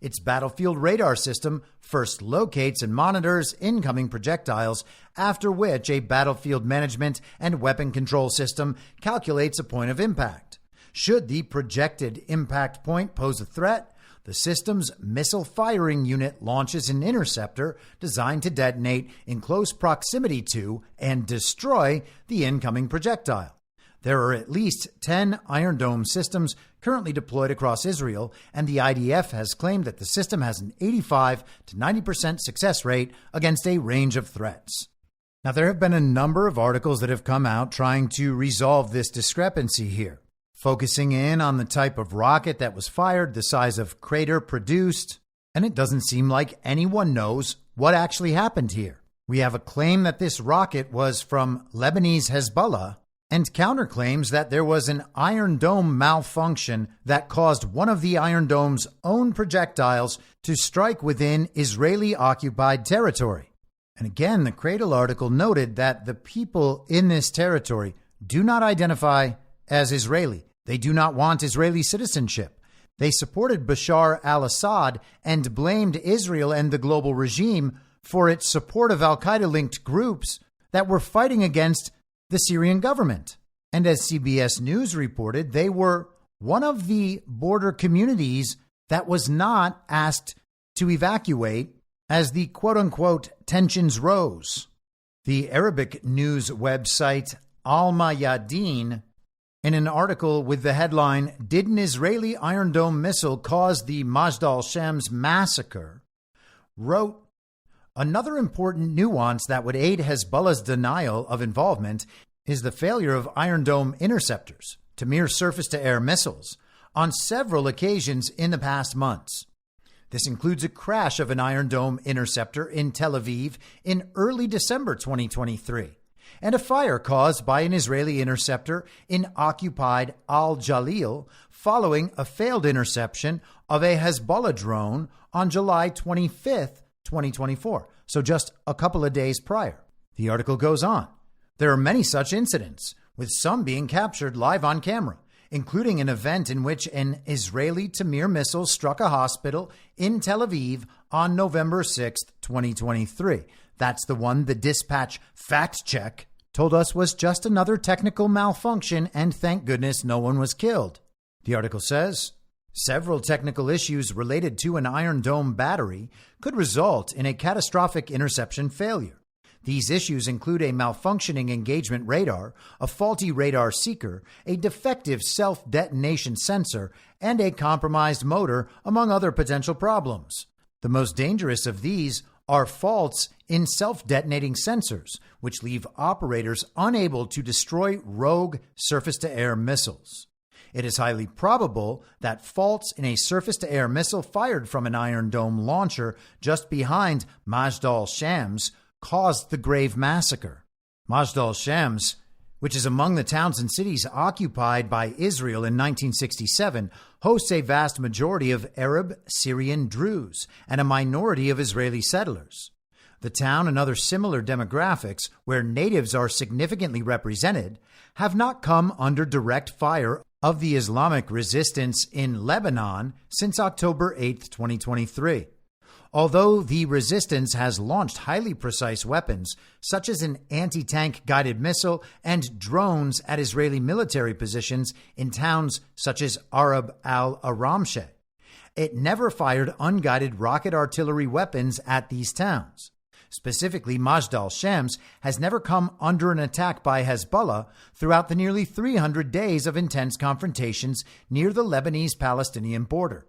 Its battlefield radar system first locates and monitors incoming projectiles, after which a battlefield management and weapon control system calculates a point of impact. Should the projected impact point pose a threat, the system's missile firing unit launches an interceptor designed to detonate in close proximity to and destroy the incoming projectile. There are at least 10 Iron Dome systems currently deployed across Israel, and the IDF has claimed that the system has an 85 to 90% success rate against a range of threats. Now, there have been a number of articles that have come out trying to resolve this discrepancy here, focusing in on the type of rocket that was fired, the size of crater produced, and it doesn't seem like anyone knows what actually happened here. We have a claim that this rocket was from Lebanese Hezbollah, and counterclaims that there was an Iron Dome malfunction that caused one of the Iron Dome's own projectiles to strike within Israeli-occupied territory. And again, the Cradle article noted that the people in this territory do not identify as Israeli. They do not want Israeli citizenship. They supported Bashar al-Assad and blamed Israel and the global regime for its support of al-Qaeda-linked groups that were fighting against the Syrian government. And as CBS News reported, they were one of the border communities that was not asked to evacuate as the quote-unquote tensions rose. The Arabic news website Al Mayadeen, in an article with the headline, "Did an Israeli Iron Dome missile cause the Majd al-Shams massacre?" wrote, "Another important nuance that would aid Hezbollah's denial of involvement is the failure of Iron Dome interceptors to mere surface-to-air missiles on several occasions in the past months. This includes a crash of an Iron Dome interceptor in Tel Aviv in early December 2023, and a fire caused by an Israeli interceptor in occupied Al-Jalil following a failed interception of a Hezbollah drone on July 25th, 2024, so just a couple of days prior." The article goes on. "There are many such incidents, with some being captured live on camera, including an event in which an Israeli Tamir missile struck a hospital in Tel Aviv on November 6th, 2023. That's the one the Dispatch fact check told us was just another technical malfunction, and thank goodness no one was killed." The article says, "Several technical issues related to an Iron Dome battery could result in a catastrophic interception failure. These issues include a malfunctioning engagement radar, a faulty radar seeker, a defective self-detonation sensor, and a compromised motor, among other potential problems. The most dangerous of these are faults in self-detonating sensors, which leave operators unable to destroy rogue surface-to-air missiles. It is highly probable that faults in a surface-to-air missile fired from an Iron Dome launcher just behind Majd al-Shams caused the grave massacre. Majd al-Shams, which is among the towns and cities occupied by Israel in 1967, hosts a vast majority of Arab Syrian Druze and a minority of Israeli settlers. The town and other similar demographics, where natives are significantly represented, have not come under direct fire of the Islamic resistance in Lebanon since October 8, 2023. Although the resistance has launched highly precise weapons, such as an anti-tank guided missile and drones at Israeli military positions in towns such as Arab al-Aramsheh, it never fired unguided rocket artillery weapons at these towns. Specifically, Majd al-Shams has never come under an attack by Hezbollah throughout the nearly 300 days of intense confrontations near the Lebanese-Palestinian border.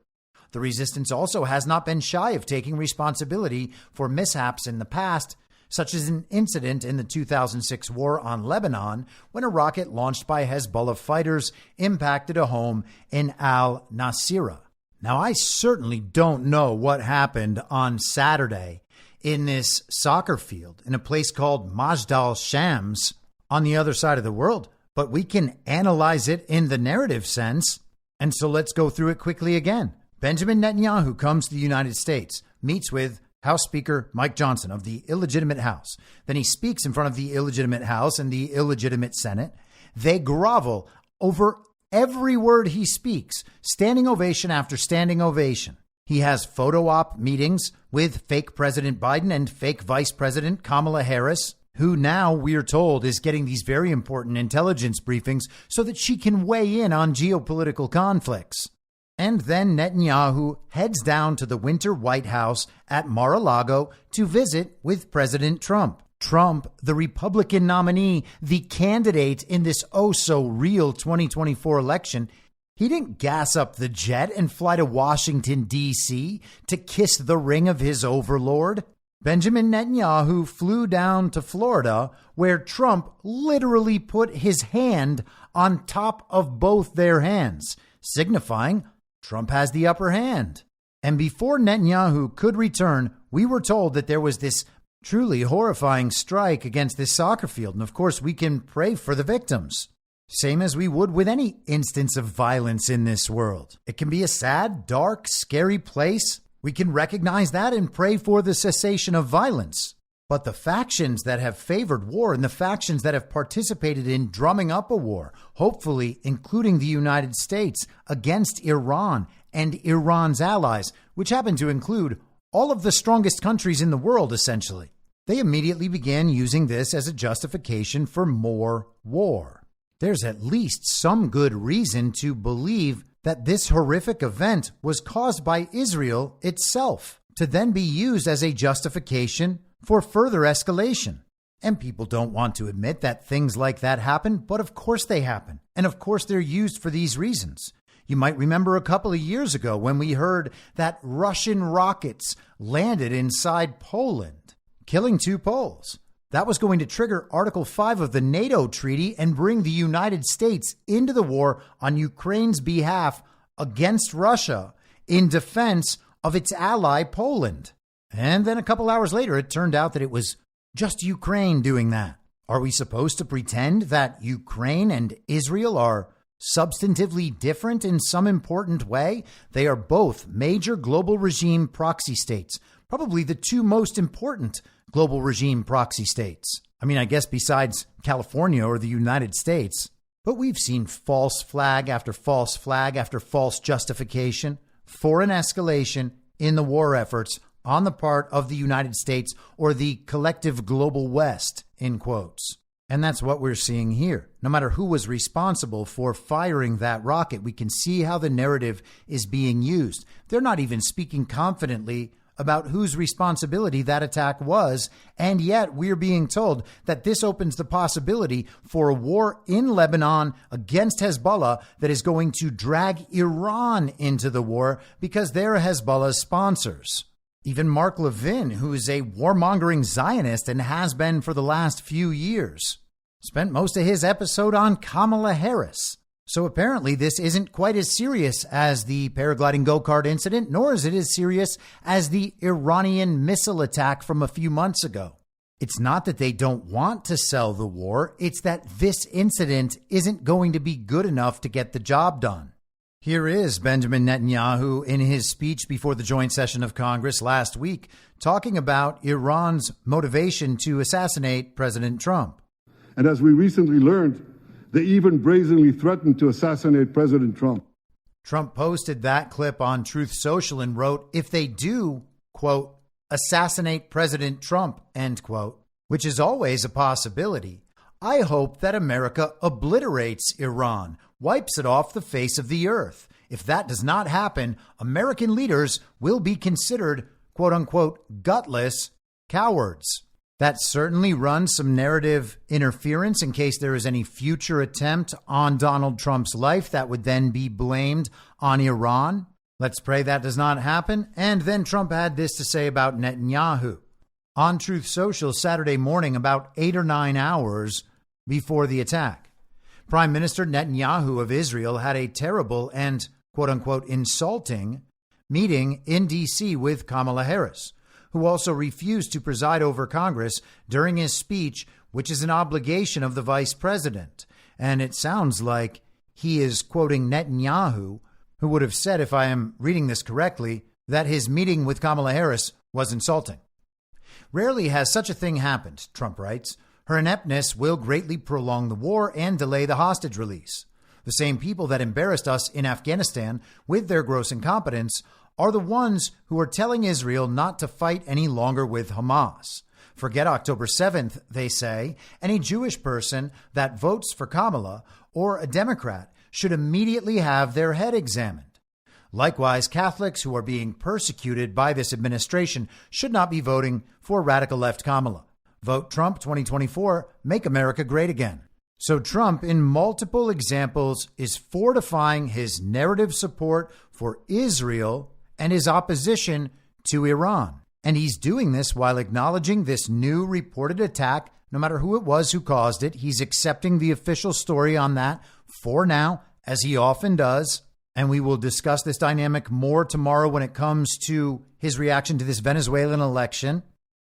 The resistance also has not been shy of taking responsibility for mishaps in the past, such as an incident in the 2006 war on Lebanon when a rocket launched by Hezbollah fighters impacted a home in al-Nasirah. Now, I certainly don't know what happened on Saturday in this soccer field in a place called Majd al-Shams on the other side of the world, but we can analyze it in the narrative sense. And so let's go through it quickly again. Benjamin Netanyahu comes to the United States, meets with House Speaker Mike Johnson of the illegitimate House. Then he speaks in front of the illegitimate House and the illegitimate Senate. They grovel over every word he speaks, standing ovation after standing ovation. He has photo op meetings with fake President Biden and fake Vice President Kamala Harris, who now, we're told, is getting these very important intelligence briefings so that she can weigh in on geopolitical conflicts. And then Netanyahu heads down to the winter White House at Mar-a-Lago to visit with President Trump. Trump, the Republican nominee, the candidate in this oh-so-real 2024 election, he didn't gas up the jet and fly to Washington, D.C. to kiss the ring of his overlord. Benjamin Netanyahu flew down to Florida, where Trump literally put his hand on top of both their hands, signifying Trump has the upper hand. And before Netanyahu could return, we were told that there was this truly horrifying strike against this soccer field. And of course, we can pray for the victims, same as we would with any instance of violence in this world. It can be a sad, dark, scary place. We can recognize that and pray for the cessation of violence. But the factions that have favored war and the factions that have participated in drumming up a war, hopefully including the United States, against Iran and Iran's allies, which happen to include all of the strongest countries in the world, essentially, they immediately began using this as a justification for more war. There's at least some good reason to believe that this horrific event was caused by Israel itself, to then be used as a justification for further escalation. And people don't want to admit that things like that happen, but of course they happen. And of course they're used for these reasons. You might remember a couple of years ago when we heard that Russian rockets landed inside Poland, killing 2 Poles. That was going to trigger Article 5 of the NATO treaty and bring the United States into the war on Ukraine's behalf against Russia in defense of its ally, Poland. And then a couple hours later, it turned out that it was just Ukraine doing that. Are we supposed to pretend that Ukraine and Israel are substantively different in some important way? They are both major global regime proxy states, probably the 2 most important global regime proxy states. I mean, I guess besides California or the United States. But we've seen false flag after false flag after false justification for an escalation in the war efforts on the part of the United States or the collective global West, in quotes. And that's what we're seeing here. No matter who was responsible for firing that rocket, we can see how the narrative is being used. They're not even speaking confidently about whose responsibility that attack was. And yet we're being told that this opens the possibility for a war in Lebanon against Hezbollah that is going to drag Iran into the war because they're Hezbollah's sponsors. Even Mark Levin, who is a warmongering Zionist and has been for the last few years, spent most of his episode on Kamala Harris. So apparently this isn't quite as serious as the paragliding go-kart incident, nor is it as serious as the Iranian missile attack from a few months ago. It's not that they don't want to sell the war, it's that this incident isn't going to be good enough to get the job done. Here is Benjamin Netanyahu in his speech before the joint session of Congress last week, talking about Iran's motivation to assassinate President Trump. And as we recently learned, they even brazenly threatened to assassinate President Trump. Trump posted that clip on Truth Social and wrote, if they do, quote, assassinate President Trump, end quote, which is always a possibility. I hope that America obliterates Iran, wipes it off the face of the earth. If that does not happen, American leaders will be considered, quote unquote, gutless cowards. That certainly runs some narrative interference in case there is any future attempt on Donald Trump's life that would then be blamed on Iran. Let's pray that does not happen. And then Trump had this to say about Netanyahu on Truth Social Saturday morning, about 8 or 9 hours before the attack. Prime Minister Netanyahu of Israel had a terrible and quote unquote insulting meeting in D.C. with Kamala Harris, who also refused to preside over Congress during his speech, which is an obligation of the vice president. And it sounds like he is quoting Netanyahu, who would have said, if I am reading this correctly, that his meeting with Kamala Harris was insulting. Rarely has such a thing happened, Trump writes. Her ineptness will greatly prolong the war and delay the hostage release. The same people that embarrassed us in Afghanistan with their gross incompetence are the ones who are telling Israel not to fight any longer with Hamas. Forget October 7th, they say. Any Jewish person that votes for Kamala or a Democrat should immediately have their head examined. Likewise, Catholics who are being persecuted by this administration should not be voting for radical left Kamala. Vote Trump 2024, make America great again. So Trump, in multiple examples, is fortifying his narrative support for Israel and his opposition to Iran. And he's doing this while acknowledging this new reported attack. No matter who it was who caused it, he's accepting the official story on that for now, as he often does. And we will discuss this dynamic more tomorrow when it comes to his reaction to this Venezuelan election.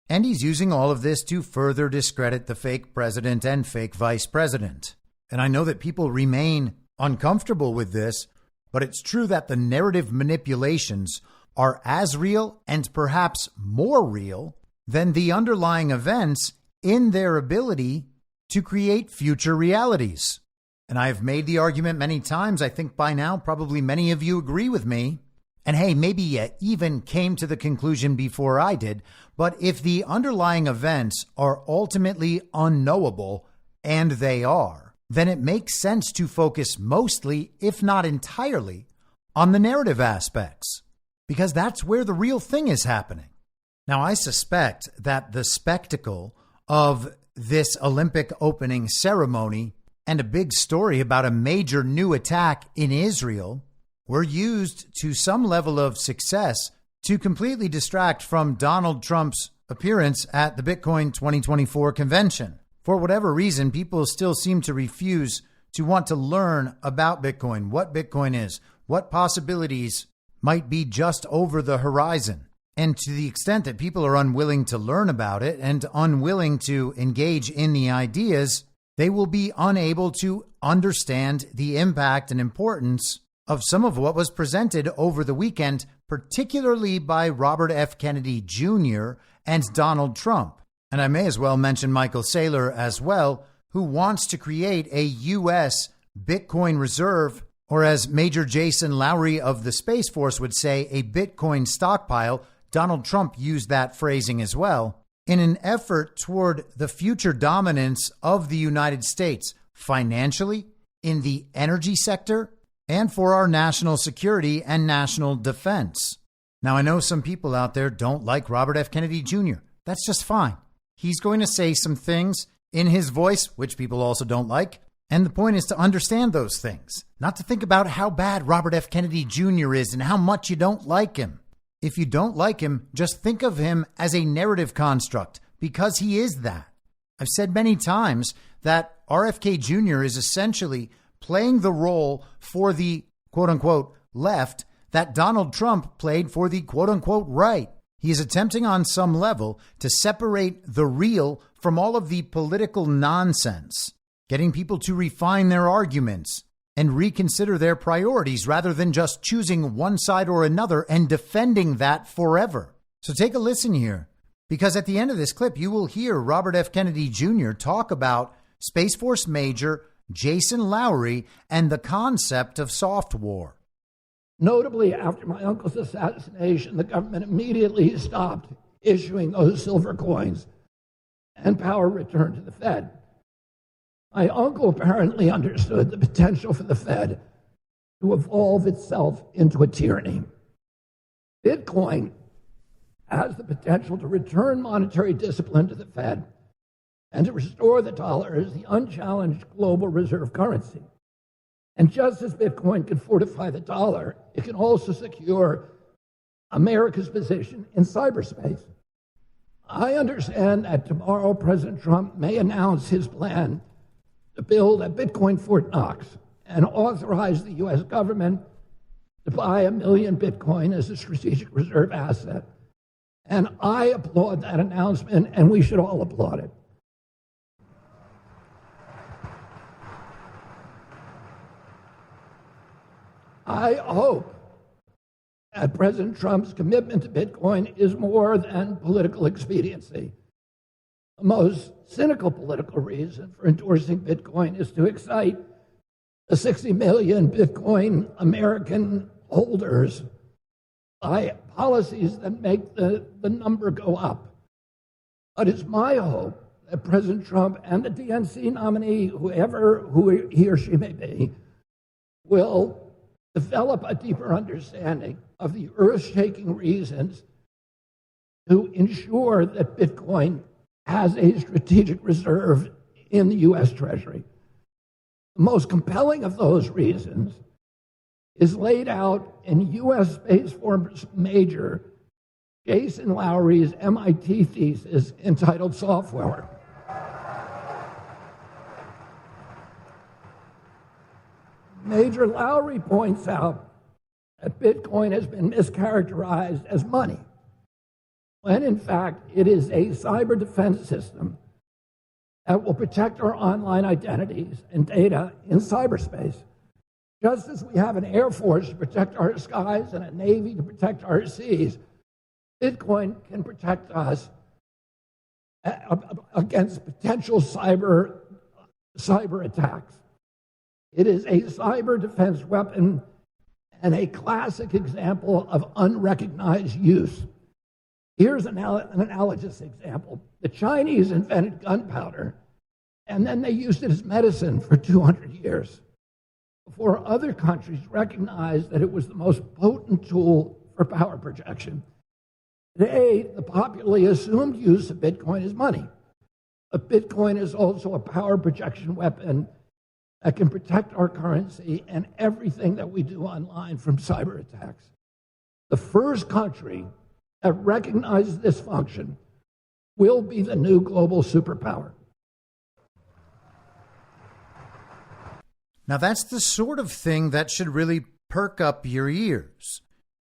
And he's using all of this to further discredit the fake president and fake vice president. And I know that people remain uncomfortable with this, but it's true that the narrative manipulations are as real and perhaps more real than the underlying events in their ability to create future realities. And I have made the argument many times. I think by now, probably many of you agree with me. And hey, maybe you even came to the conclusion before I did. But if the underlying events are ultimately unknowable, and they are, then it makes sense to focus mostly, if not entirely, on the narrative aspects, because that's where the real thing is happening. Now, I suspect that the spectacle of this Olympic opening ceremony and a big story about a major new attack in Israel were used to some level of success to completely distract from Donald Trump's appearance at the Bitcoin 2024 convention. For whatever reason, people still seem to refuse to want to learn about Bitcoin, what Bitcoin is, what possibilities might be just over the horizon. And to the extent that people are unwilling to learn about it and unwilling to engage in the ideas, they will be unable to understand the impact and importance of some of what was presented over the weekend, particularly by Robert F. Kennedy Jr. and Donald Trump. And I may as well mention Michael Saylor as well, who wants to create a U.S. Bitcoin reserve, or as Major Jason Lowry of the Space Force would say, a Bitcoin stockpile. Donald Trump used that phrasing as well, in an effort toward the future dominance of the United States financially, in the energy sector, and for our national security and national defense. Now, I know some people out there don't like Robert F. Kennedy Jr. That's just fine. He's going to say some things in his voice, which people also don't like. And the point is to understand those things, not to think about how bad Robert F. Kennedy Jr. is and how much you don't like him. If you don't like him, just think of him as a narrative construct, because he is that. I've said many times that RFK Jr. is essentially playing the role for the quote-unquote left that Donald Trump played for the quote-unquote right. He is attempting on some level to separate the real from all of the political nonsense, getting people to refine their arguments and reconsider their priorities rather than just choosing one side or another and defending that forever. So take a listen here, because at the end of this clip, you will hear Robert F. Kennedy Jr. talk about Space Force Major Jason Lowry and the concept of soft war. Notably, after my uncle's assassination, the government immediately stopped issuing those silver coins, and power returned to the Fed. My uncle apparently understood the potential for the Fed to evolve itself into a tyranny. Bitcoin has the potential to return monetary discipline to the Fed and to restore the dollar as the unchallenged global reserve currency. And just as Bitcoin can fortify the dollar, it can also secure America's position in cyberspace. I understand that tomorrow President Trump may announce his plan to build a Bitcoin Fort Knox and authorize the U.S. government to buy 1 million Bitcoin as a strategic reserve asset. And I applaud that announcement, and we should all applaud it. I hope that President Trump's commitment to Bitcoin is more than political expediency. The most cynical political reason for endorsing Bitcoin is to excite the 60 million Bitcoin American holders by policies that make the number go up. But it's my hope that President Trump and the DNC nominee, who he or she may be, will develop a deeper understanding of the earth-shaking reasons to ensure that Bitcoin has a strategic reserve in the U.S. Treasury. The most compelling of those reasons is laid out in U.S. Space Force major Jason Lowery's MIT thesis entitled Software. Major Lowery points out that Bitcoin has been mischaracterized as money, when in fact it is a cyber defense system that will protect our online identities and data in cyberspace. Just as we have an Air Force to protect our skies and a Navy to protect our seas, Bitcoin can protect us against potential cyber attacks. It is a cyber defense weapon and a classic example of unrecognized use. Here's an analogous example. The Chinese invented gunpowder, and then they used it as medicine for 200 years before other countries recognized that it was the most potent tool for power projection. Today, the popularly assumed use of Bitcoin is money. But Bitcoin is also a power projection weapon that can protect our currency and everything that we do online from cyber attacks. The first country that recognizes this function will be the new global superpower. Now, that's the sort of thing that should really perk up your ears.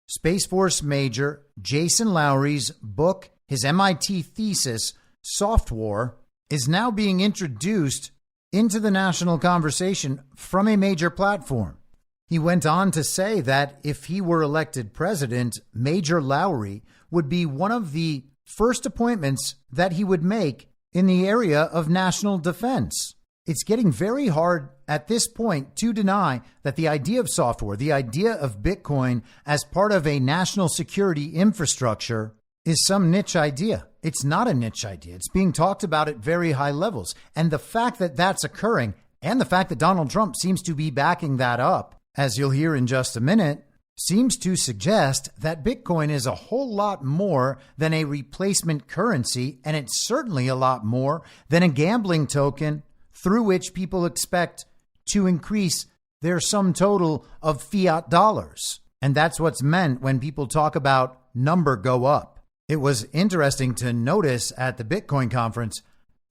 Space Force Major Jason Lowery's book, his MIT thesis, Soft War, is now being introduced into the national conversation from a major platform. He went on to say that if he were elected president, Major Lowery would be one of the first appointments that he would make in the area of national defense. It's getting very hard at this point to deny that the idea of software, the idea of Bitcoin as part of a national security infrastructure is some niche idea. It's not a niche idea. It's being talked about at very high levels. And the fact that that's occurring and the fact that Donald Trump seems to be backing that up, as you'll hear in just a minute, seems to suggest that Bitcoin is a whole lot more than a replacement currency. And it's certainly a lot more than a gambling token through which people expect to increase their sum total of fiat dollars. And that's what's meant when people talk about number go up. It was interesting to notice at the Bitcoin conference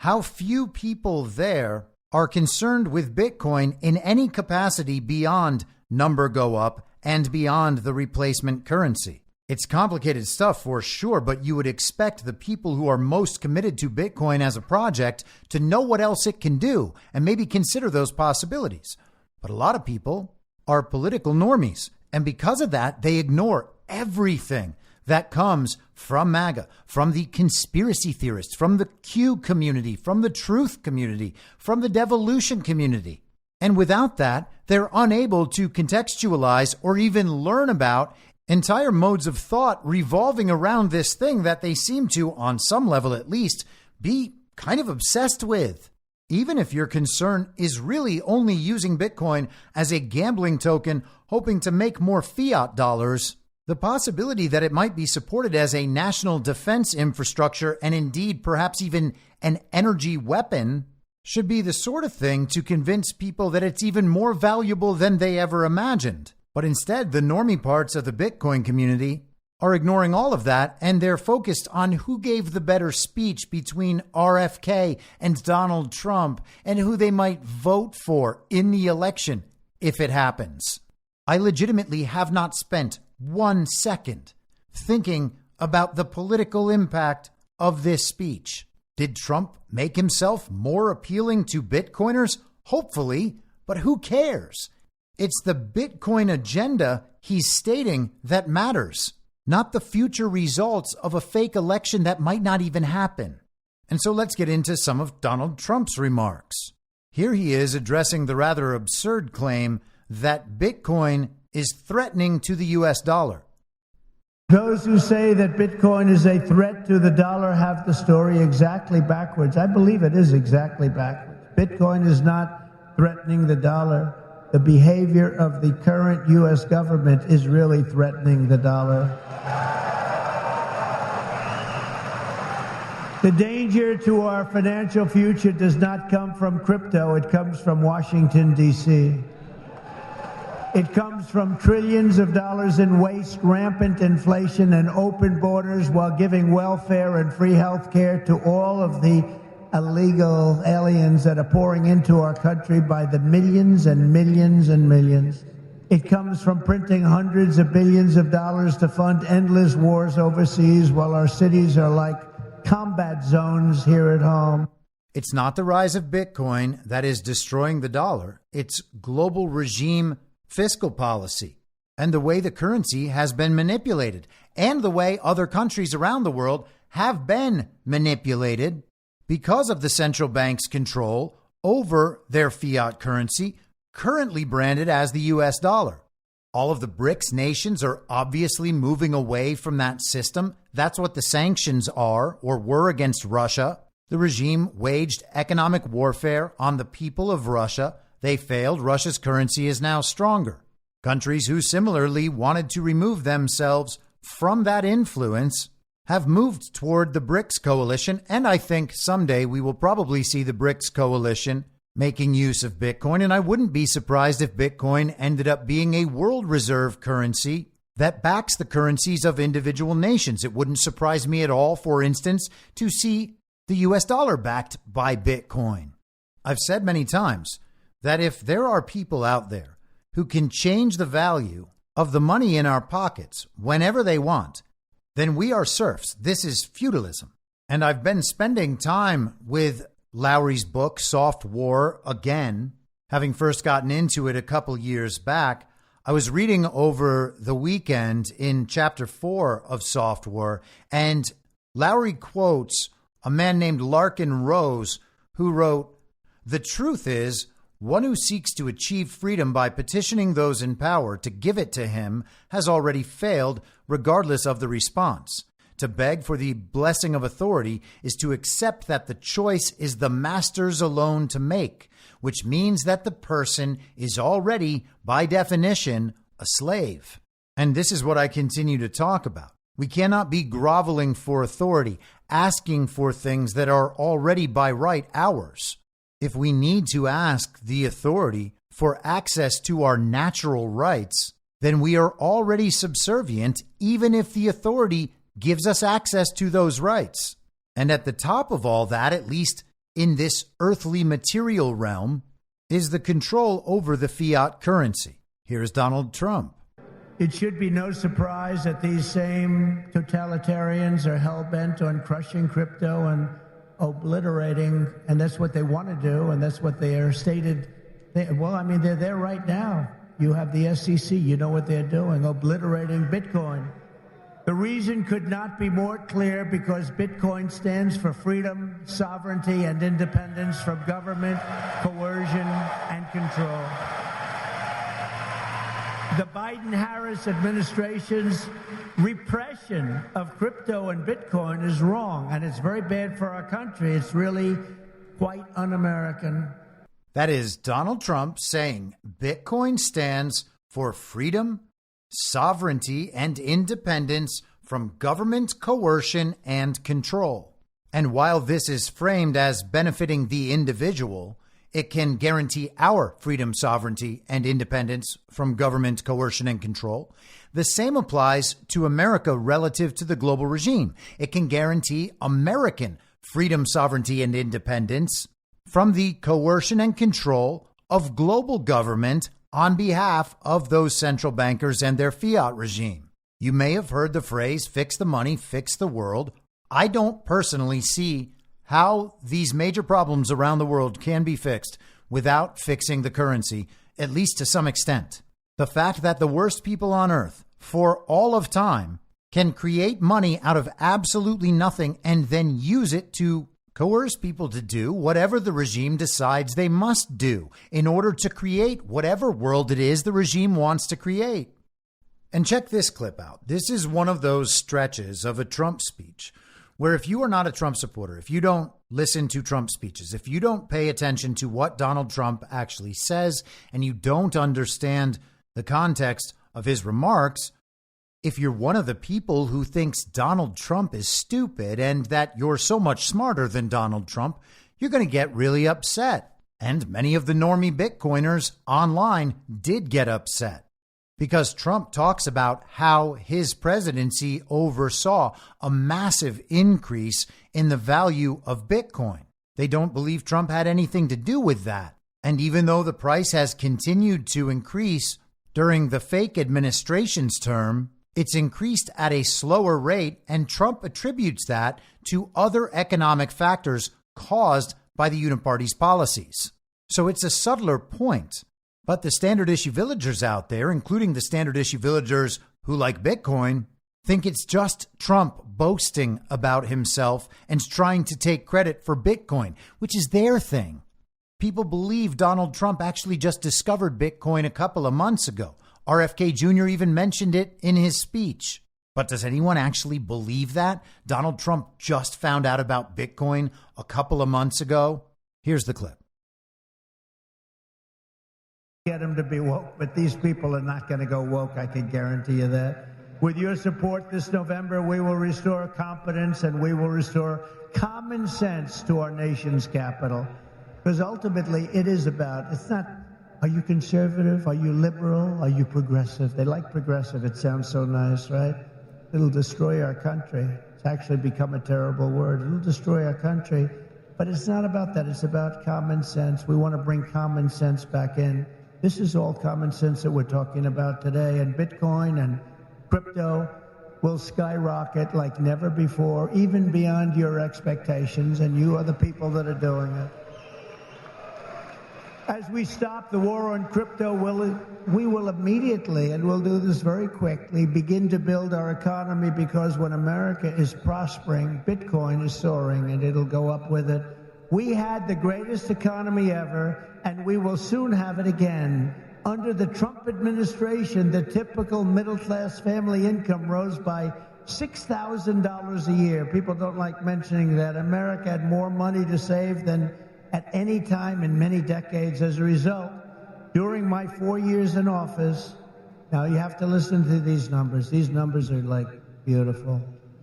how few people there are concerned with Bitcoin in any capacity beyond number go up and beyond the replacement currency. It's complicated stuff for sure, but you would expect the people who are most committed to Bitcoin as a project to know what else it can do and maybe consider those possibilities. But a lot of people are political normies, and because of that, they ignore everything that comes from MAGA, from the conspiracy theorists, from the Q community, from the truth community, from the devolution community. And without that, they're unable to contextualize or even learn about entire modes of thought revolving around this thing that they seem to, on some level at least, be kind of obsessed with. Even if your concern is really only using Bitcoin as a gambling token, hoping to make more fiat dollars, the possibility that it might be supported as a national defense infrastructure and indeed perhaps even an energy weapon should be the sort of thing to convince people that it's even more valuable than they ever imagined. But instead, the normie parts of the Bitcoin community are ignoring all of that, and they're focused on who gave the better speech between RFK and Donald Trump and who they might vote for in the election if it happens. I legitimately have not spent 1 second thinking about the political impact of this speech. Did Trump make himself more appealing to Bitcoiners? Hopefully, but who cares? It's the Bitcoin agenda he's stating that matters, not the future results of a fake election that might not even happen. And so let's get into some of Donald Trump's remarks. Here he is addressing the rather absurd claim that Bitcoin is threatening to the US dollar. Those who say that Bitcoin is a threat to the dollar have the story exactly backwards. I believe it is exactly backwards. Bitcoin is not threatening the dollar. The behavior of the current U.S. government is really threatening the dollar. The danger to our financial future does not come from crypto. It comes from Washington, D.C. It comes from trillions of dollars in waste, rampant inflation, and open borders while giving welfare and free health care to all of the illegal aliens that are pouring into our country by the millions and millions and millions. It comes from printing hundreds of billions of dollars to fund endless wars overseas while our cities are like combat zones here at home. It's not the rise of Bitcoin that is destroying the dollar. It's global regime fiscal policy and the way the currency has been manipulated and the way other countries around the world have been manipulated because of the central bank's control over their fiat currency, currently branded as the US dollar. All of the BRICS nations are obviously moving away from that system. That's what the sanctions are or were against Russia. The regime waged economic warfare on the people of Russia. They failed. Russia's currency is now stronger. Countries who similarly wanted to remove themselves from that influence have moved toward the BRICS coalition, and I think someday we will probably see the BRICS coalition making use of Bitcoin, and I wouldn't be surprised if Bitcoin ended up being a world reserve currency that backs the currencies of individual nations. It wouldn't surprise me at all, for instance, to see the US dollar backed by Bitcoin. I've said many times that if there are people out there who can change the value of the money in our pockets whenever they want, then we are serfs. This is feudalism. And I've been spending time with Lowry's book, Soft War, again, having first gotten into it a couple years back. I was reading over the weekend in chapter 4 of Soft War, and Lowry quotes a man named Larkin Rose, who wrote, "The truth is, one who seeks to achieve freedom by petitioning those in power to give it to him has already failed, regardless of the response. To beg for the blessing of authority is to accept that the choice is the master's alone to make, which means that the person is already, by definition, a slave." And this is what I continue to talk about. We cannot be groveling for authority, asking for things that are already by right ours. If we need to ask the authority for access to our natural rights, then we are already subservient, even if the authority gives us access to those rights. And at the top of all that, at least in this earthly material realm, is the control over the fiat currency. Here's Donald Trump. It should be no surprise that these same totalitarians are hell-bent on crushing crypto and obliterating, and that's what they want to do, and that's what they are stated. They're there right now. You have the SEC, you know what they're doing, obliterating Bitcoin. The reason could not be more clear, because Bitcoin stands for freedom, sovereignty, and independence from government, coercion, and control. The Biden-Harris administration's repression of crypto and Bitcoin is wrong, and it's very bad for our country. It's really quite un-American. That is Donald Trump saying Bitcoin stands for freedom, sovereignty, and independence from government coercion and control. And while this is framed as benefiting the individual, it can guarantee our freedom, sovereignty, and independence from government coercion and control. The same applies to America relative to the global regime. It can guarantee American freedom, sovereignty, and independence from the coercion and control of global government on behalf of those central bankers and their fiat regime. You may have heard the phrase, fix the money, fix the world. I don't personally see how these major problems around the world can be fixed without fixing the currency, at least to some extent. The fact that the worst people on earth, for all of time, can create money out of absolutely nothing and then use it to coerce people to do whatever the regime decides they must do in order to create whatever world it is the regime wants to create. And check this clip out. This is one of those stretches of a Trump speech where if you are not a Trump supporter, if you don't listen to Trump speeches, if you don't pay attention to what Donald Trump actually says, and you don't understand the context of his remarks, if you're one of the people who thinks Donald Trump is stupid and that you're so much smarter than Donald Trump, you're going to get really upset. And many of the normie Bitcoiners online did get upset because Trump talks about how his presidency oversaw a massive increase in the value of Bitcoin. They don't believe Trump had anything to do with that. And even though the price has continued to increase during the fake administration's term, it's increased at a slower rate, and Trump attributes that to other economic factors caused by the Uniparty's policies. So it's a subtler point. But the standard issue villagers out there, including the standard issue villagers who like Bitcoin, think it's just Trump boasting about himself and trying to take credit for Bitcoin, which is their thing. People believe Donald Trump actually just discovered Bitcoin a couple of months ago. RFK Jr. even mentioned it in his speech. But does anyone actually believe that? Donald Trump just found out about Bitcoin a couple of months ago? Here's the clip. Get them to be woke, but these people are not going to go woke, I can guarantee you that. With your support this November, we will restore confidence and we will restore common sense to our nation's capital. Because ultimately, it is about, it's not, are you conservative? Are you liberal? Are you progressive? They like progressive. It sounds so nice, right? It'll destroy our country. It's actually become a terrible word. It'll destroy our country. But it's not about that. It's about common sense. We want to bring common sense back in. This is all common sense that we're talking about today. And Bitcoin and crypto will skyrocket like never before, even beyond your expectations. And you are the people that are doing it. As we stop the war on crypto, we will immediately, and we'll do this very quickly, begin to build our economy, because when America is prospering, Bitcoin is soaring and it'll go up with it. We had the greatest economy ever, and we will soon have it again. Under the Trump administration, the typical middle-class family income rose by $6,000 a year. People don't like mentioning that. America had more money to save than at any time in many decades. As a result, during my 4 years in office, now you have to listen to these numbers. These numbers are like beautiful.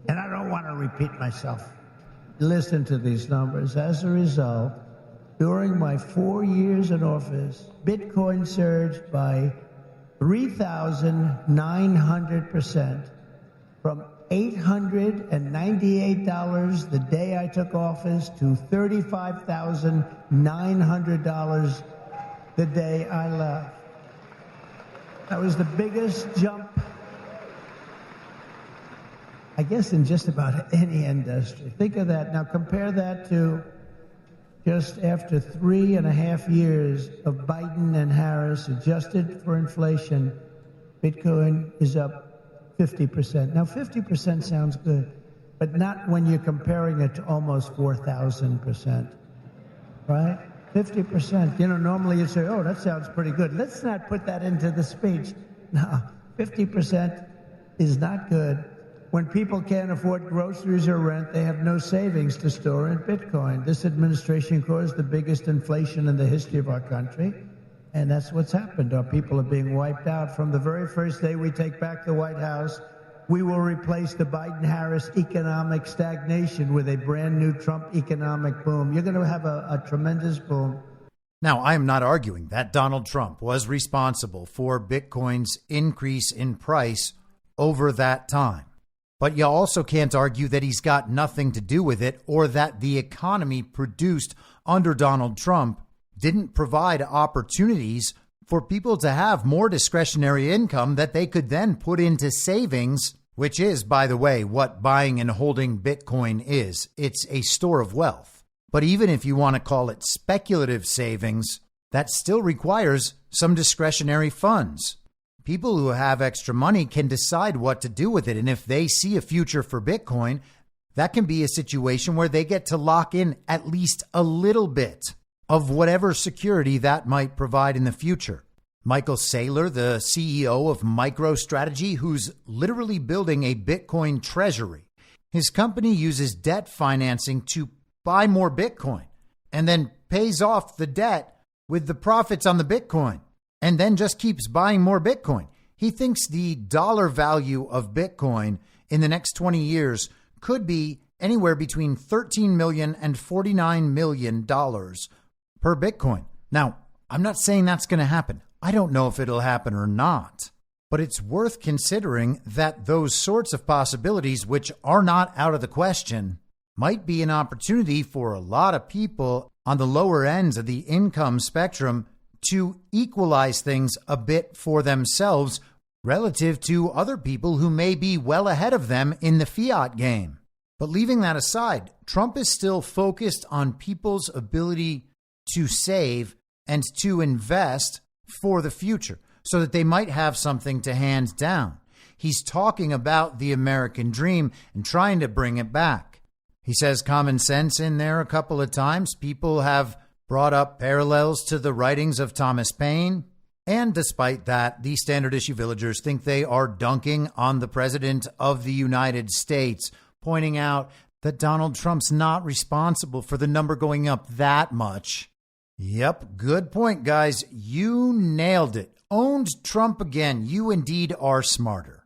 And I don't want to repeat myself. Listen to these numbers. As a result, during my 4 years in office, Bitcoin surged by 3,900%, from $898 the day I took office to $35,900 the day I left. That was the biggest jump, I guess, in just about any industry. Think of that. Now compare that to just after 3.5 years of Biden and Harris, adjusted for inflation, Bitcoin is up 50%. Now 50% sounds good, but not when you're comparing it to almost 4,000%, right? 50%. You know, normally you say, oh, that sounds pretty good. Let's not put that into the speech. No, 50% is not good. When people can't afford groceries or rent, they have no savings to store in Bitcoin. This administration caused the biggest inflation in the history of our country, and that's what's happened. Our people are being wiped out. From the very first day we take back the White House, we will replace the Biden-Harris economic stagnation with a brand new Trump economic boom. You're going to have a tremendous boom. Now, I am not arguing that Donald Trump was responsible for Bitcoin's increase in price over that time. But you also can't argue that he's got nothing to do with it, or that the economy produced under Donald Trump didn't provide opportunities for people to have more discretionary income that they could then put into savings, which is, by the way, what buying and holding Bitcoin is. It's a store of wealth. But even if you want to call it speculative savings, that still requires some discretionary funds. People who have extra money can decide what to do with it. And if they see a future for Bitcoin, that can be a situation where they get to lock in at least a little bit of whatever security that might provide in the future. Michael Saylor, the CEO of MicroStrategy, who's literally building a Bitcoin treasury. His company uses debt financing to buy more Bitcoin and then pays off the debt with the profits on the Bitcoin and then just keeps buying more Bitcoin. He thinks the dollar value of Bitcoin in the next 20 years could be anywhere between $13 million and $49 million per Bitcoin. Now, I'm not saying that's going to happen. I don't know if it'll happen or not, but it's worth considering that those sorts of possibilities, which are not out of the question, might be an opportunity for a lot of people on the lower ends of the income spectrum to equalize things a bit for themselves relative to other people who may be well ahead of them in the fiat game. But leaving that aside, Trump is still focused on people's ability to save and to invest for the future so that they might have something to hand down. He's talking about the American dream and trying to bring it back. He says common sense in there a couple of times. People have brought up parallels to the writings of Thomas Paine. And despite that, the standard issue villagers think they are dunking on the president of the United States, pointing out that Donald Trump's not responsible for the number going up that much. Yep, good point, guys. You nailed it. Owned Trump again. You indeed are smarter.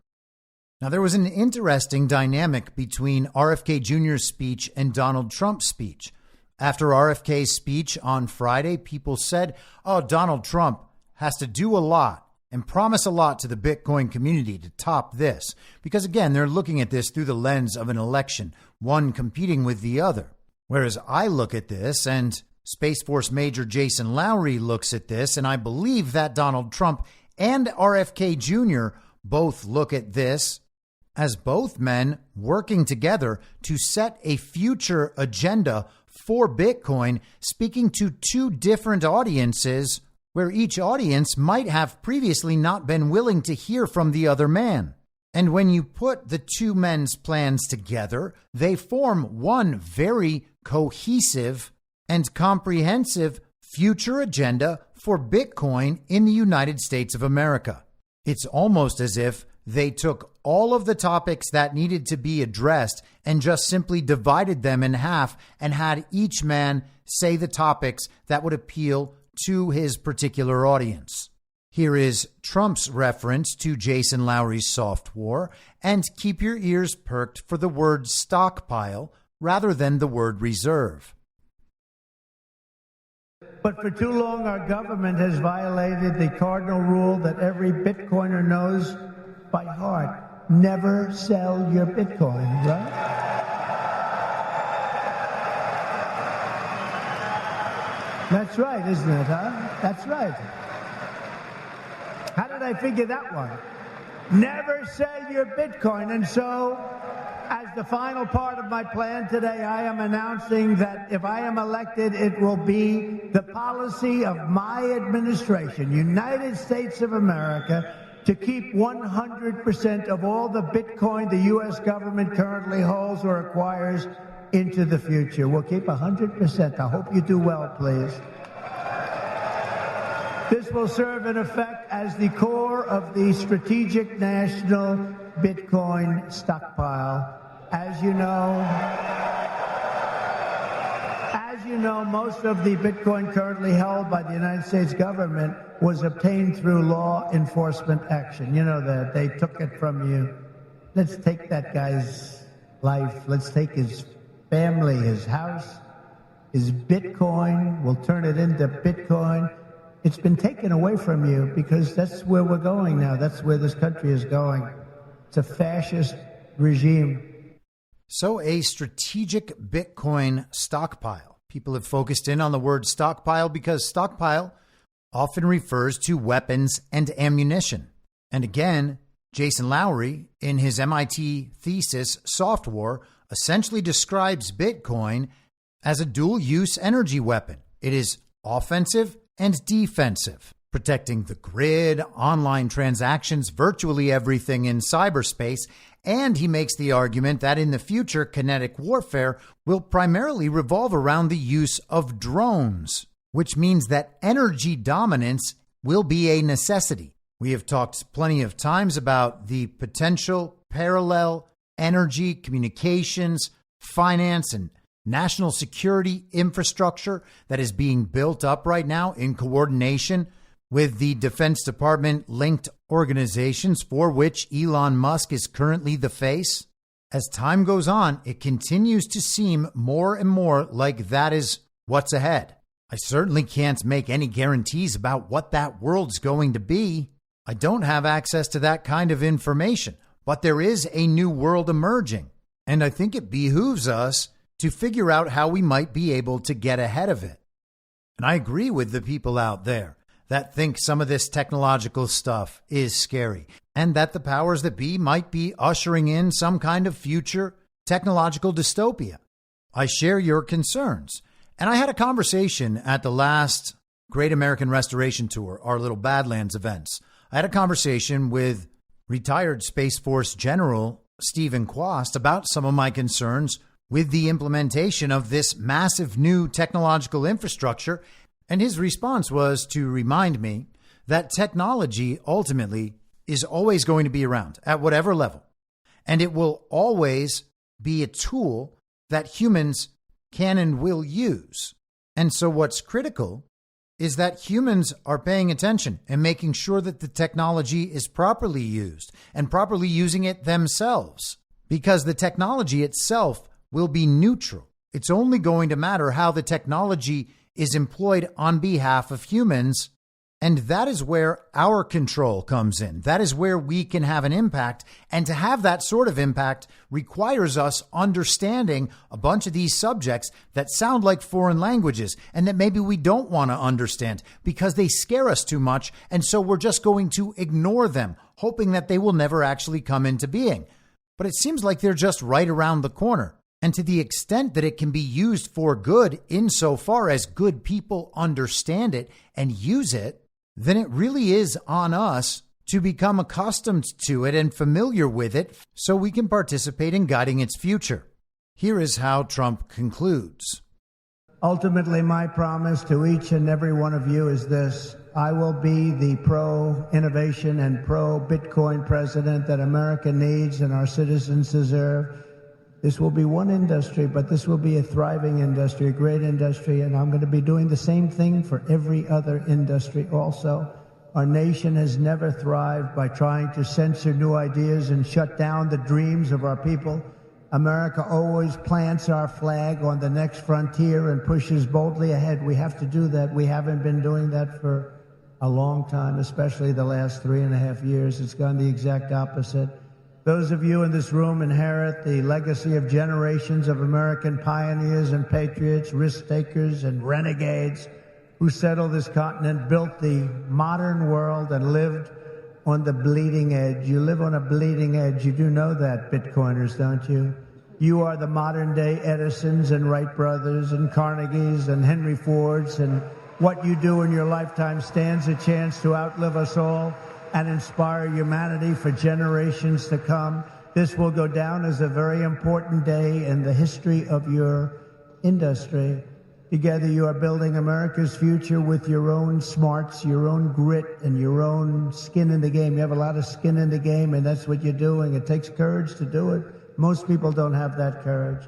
Now, there was an interesting dynamic between RFK Jr.'s speech and Donald Trump's speech. After RFK's speech on Friday, people said, oh, Donald Trump has to do a lot and promise a lot to the Bitcoin community to top this. Because, again, they're looking at this through the lens of an election, one competing with the other. Whereas I look at this and Space Force Major Jason Lowry looks at this, and I believe that Donald Trump and RFK Jr. both look at this as both men working together to set a future agenda for Bitcoin, speaking to two different audiences where each audience might have previously not been willing to hear from the other man. And when you put the two men's plans together, they form one very cohesive and comprehensive future agenda for Bitcoin in the United States of America. It's almost as if they took all of the topics that needed to be addressed and just simply divided them in half and had each man say the topics that would appeal to his particular audience. Here is Trump's reference to Jason Lowry's soft war, and keep your ears perked for the word stockpile rather than the word reserve. But for too long, our government has violated the cardinal rule that every Bitcoiner knows by heart. Never sell your Bitcoin, right? That's right, isn't it, huh? That's right. How did I figure that one? Never sell your Bitcoin. And so, as the final part of my plan today, I am announcing that if I am elected, it will be the policy of my administration, United States of America, to keep 100% of all the Bitcoin the U.S. government currently holds or acquires into the future. We'll keep 100%. I hope you do well, please. This will serve in effect as the core of the strategic national Bitcoin stockpile. As you know, most of the Bitcoin currently held by the United States government was obtained through law enforcement action. You know that. They took it from you. Let's take that guy's life. Let's take his family, his house, his Bitcoin. We'll turn it into Bitcoin. It's been taken away from you because that's where we're going now. That's where this country is going. It's a fascist regime. So a strategic Bitcoin stockpile. People have focused in on the word stockpile because stockpile often refers to weapons and ammunition. And again, Jason Lowry, in his MIT thesis, Soft War, essentially describes Bitcoin as a dual-use energy weapon. It is offensive and defensive, protecting the grid, online transactions, virtually everything in cyberspace. And he makes the argument that in the future, kinetic warfare will primarily revolve around the use of drones, which means that energy dominance will be a necessity. We have talked plenty of times about the potential parallel energy, communications, finance, and national security infrastructure that is being built up right now in coordination with the Defense Department linked organizations for which Elon Musk is currently the face. As time goes on, it continues to seem more and more like that is what's ahead. I certainly can't make any guarantees about what that world's going to be. I don't have access to that kind of information, but there is a new world emerging, and I think it behooves us to figure out how we might be able to get ahead of it. And I agree with the people out there that think some of this technological stuff is scary and that the powers that be might be ushering in some kind of future technological dystopia. I share your concerns. And I had a conversation at the last Great American Restoration Tour, our little Badlands events. I had a conversation with retired Space Force General Stephen Quast about some of my concerns with the implementation of this massive new technological infrastructure. And his response was to remind me that technology ultimately is always going to be around at whatever level. And it will always be a tool that humans can and will use. And so what's critical is that humans are paying attention and making sure that the technology is properly used and properly using it themselves, because the technology itself will be neutral. It's only going to matter how the technology is employed on behalf of humans. And that is where our control comes in. That is where we can have an impact. And to have that sort of impact requires us understanding a bunch of these subjects that sound like foreign languages and that maybe we don't want to understand because they scare us too much. And so we're just going to ignore them, hoping that they will never actually come into being. But it seems like they're just right around the corner. And to the extent that it can be used for good, insofar as good people understand it and use it, then it really is on us to become accustomed to it and familiar with it so we can participate in guiding its future. Here is how Trump concludes. Ultimately, my promise to each and every one of you is this: I will be the pro-innovation and pro-Bitcoin president that America needs and our citizens deserve. This will be one industry, but this will be a thriving industry, a great industry, and I'm going to be doing the same thing for every other industry also. Our nation has never thrived by trying to censor new ideas and shut down the dreams of our people. America always plants our flag on the next frontier and pushes boldly ahead. We have to do that. We haven't been doing that for a long time, especially the last 3.5 years. It's gone the exact opposite. Those of you in this room inherit the legacy of generations of American pioneers and patriots, risk-takers and renegades who settled this continent, built the modern world, and lived on the bleeding edge. You live on a bleeding edge. You do know that, Bitcoiners, don't you? You are the modern-day Edisons and Wright brothers and Carnegies and Henry Fords, and what you do in your lifetime stands a chance to outlive us all and inspire humanity for generations to come. This will go down as a very important day in the history of your industry. Together you are building America's future with your own smarts, your own grit, and your own skin in the game. You have a lot of skin in the game, and that's what you're doing. It takes courage to do it. Most people don't have that courage.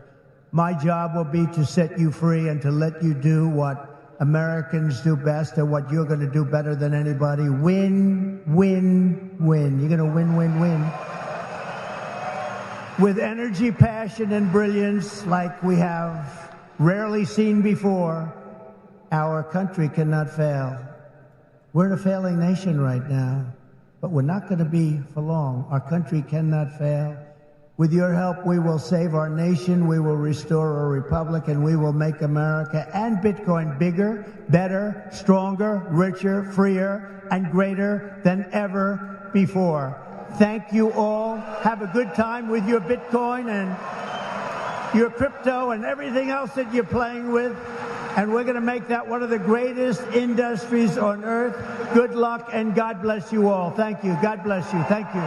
My job will be to set you free and to let you do what Americans do best and what you're going to do better than anybody. Win, win, win. You're going to win, win, win. With energy, passion, and brilliance like we have rarely seen before, our country cannot fail. We're in a failing nation right now, but we're not going to be for long. Our country cannot fail. With your help, we will save our nation, we will restore our republic, and we will make America and Bitcoin bigger, better, stronger, richer, freer, and greater than ever before. Thank you all. Have a good time with your Bitcoin and your crypto and everything else that you're playing with. And we're going to make that one of the greatest industries on earth. Good luck, and God bless you all. Thank you. God bless you. Thank you.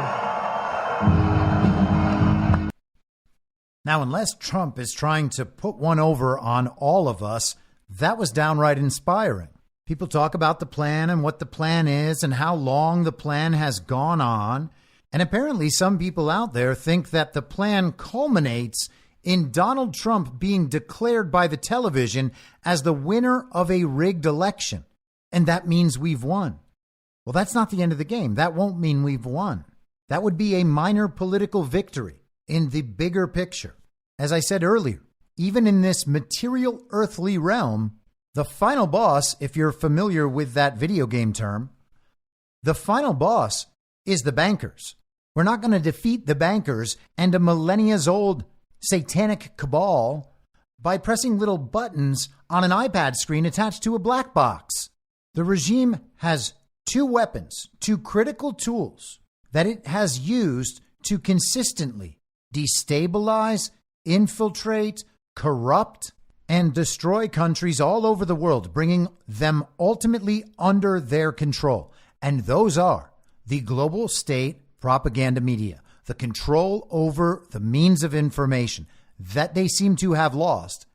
Now, unless Trump is trying to put one over on all of us, that was downright inspiring. People talk about the plan and what the plan is and how long the plan has gone on. And apparently some people out there think that the plan culminates in Donald Trump being declared by the television as the winner of a rigged election. And that means we've won. Well, that's not the end of the game. That won't mean we've won. That would be a minor political victory in the bigger picture. As I said earlier, even in this material earthly realm, the final boss, if you're familiar with that video game term, the final boss is the bankers. We're not going to defeat the bankers and a millennia-old satanic cabal by pressing little buttons on an iPad screen attached to a black box. The regime has two weapons, two critical tools that it has used to consistently destabilize, infiltrate, corrupt, and destroy countries all over the world, bringing them ultimately under their control. And those are the global state propaganda media, the control over the means of information that they seem to have lost,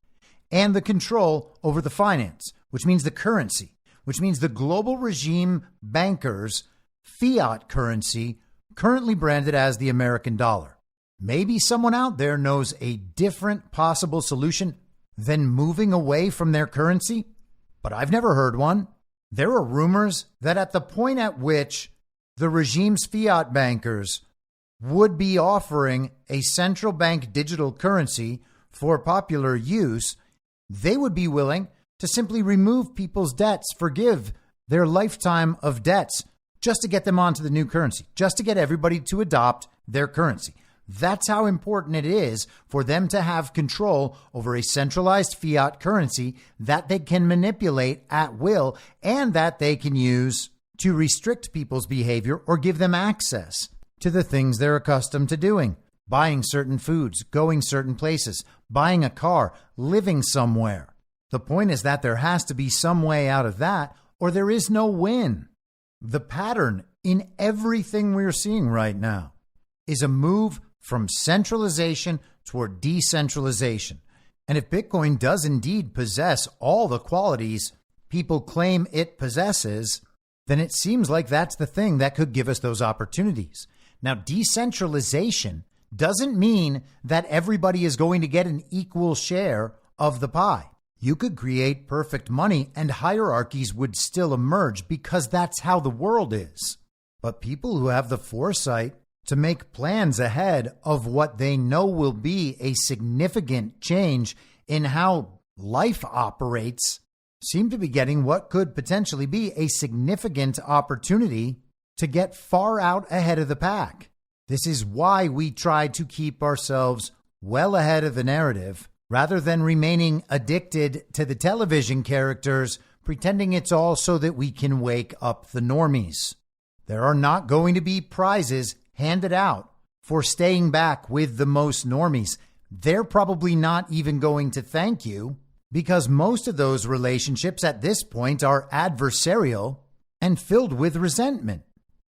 and the control over the finance, which means the currency, which means the global regime bankers' fiat currency, currently branded as the American dollar. Maybe someone out there knows a different possible solution than moving away from their currency, but I've never heard one. There are rumors that at the point at which the regime's fiat bankers would be offering a central bank digital currency for popular use, they would be willing to simply remove people's debts, forgive their lifetime of debts, just to get them onto the new currency, just to get everybody to adopt their currency. That's how important it is for them to have control over a centralized fiat currency that they can manipulate at will and that they can use to restrict people's behavior or give them access to the things they're accustomed to doing. Buying certain foods, going certain places, buying a car, living somewhere. The point is that there has to be some way out of that or there is no win. The pattern in everything we're seeing right now is a move from centralization toward decentralization. And if Bitcoin does indeed possess all the qualities people claim it possesses, then it seems like that's the thing that could give us those opportunities. Now, decentralization doesn't mean that everybody is going to get an equal share of the pie. You could create perfect money and hierarchies would still emerge because that's how the world is. But people who have the foresight to make plans ahead of what they know will be a significant change in how life operates seem to be getting what could potentially be a significant opportunity to get far out ahead of the pack. This is why we try to keep ourselves well ahead of the narrative rather than remaining addicted to the television characters, pretending it's all so that we can wake up the normies. There are not going to be prizes handed out for staying back with the most normies. They're probably not even going to thank you because most of those relationships at this point are adversarial and filled with resentment.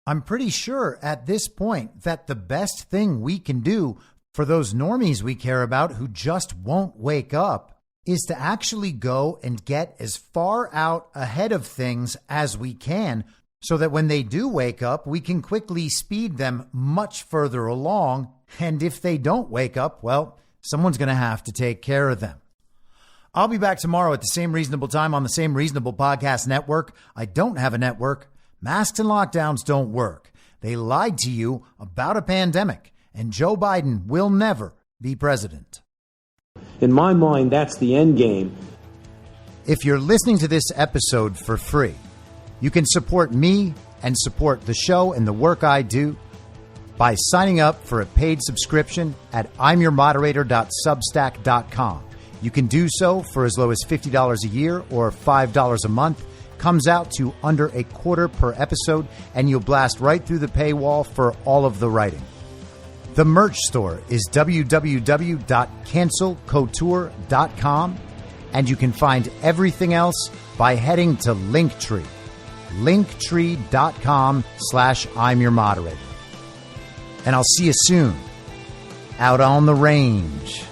I'm pretty sure at this point that the best thing we can do for those normies we care about who just won't wake up is to actually go and get as far out ahead of things as we can so that when they do wake up, we can quickly speed them much further along. And if they don't wake up, well, someone's going to have to take care of them. I'll be back tomorrow at the same reasonable time on the same reasonable podcast network. I don't have a network. Masks and lockdowns don't work. They lied to you about a pandemic, and Joe Biden will never be president. In my mind, that's the end game. If you're listening to this episode for free, you can support me and support the show and the work I do by signing up for a paid subscription at imyourmoderator.substack.com. You can do so for as low as $50 a year or $5 a month. Comes out to under $0.25 per episode, and you'll blast right through the paywall for all of the writing. The merch store is www.cancelcouture.com, and you can find everything else by heading to Linktree. Linktree.com/I'mYourModerator. And I'll see you soon out on the range.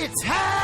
It's hell!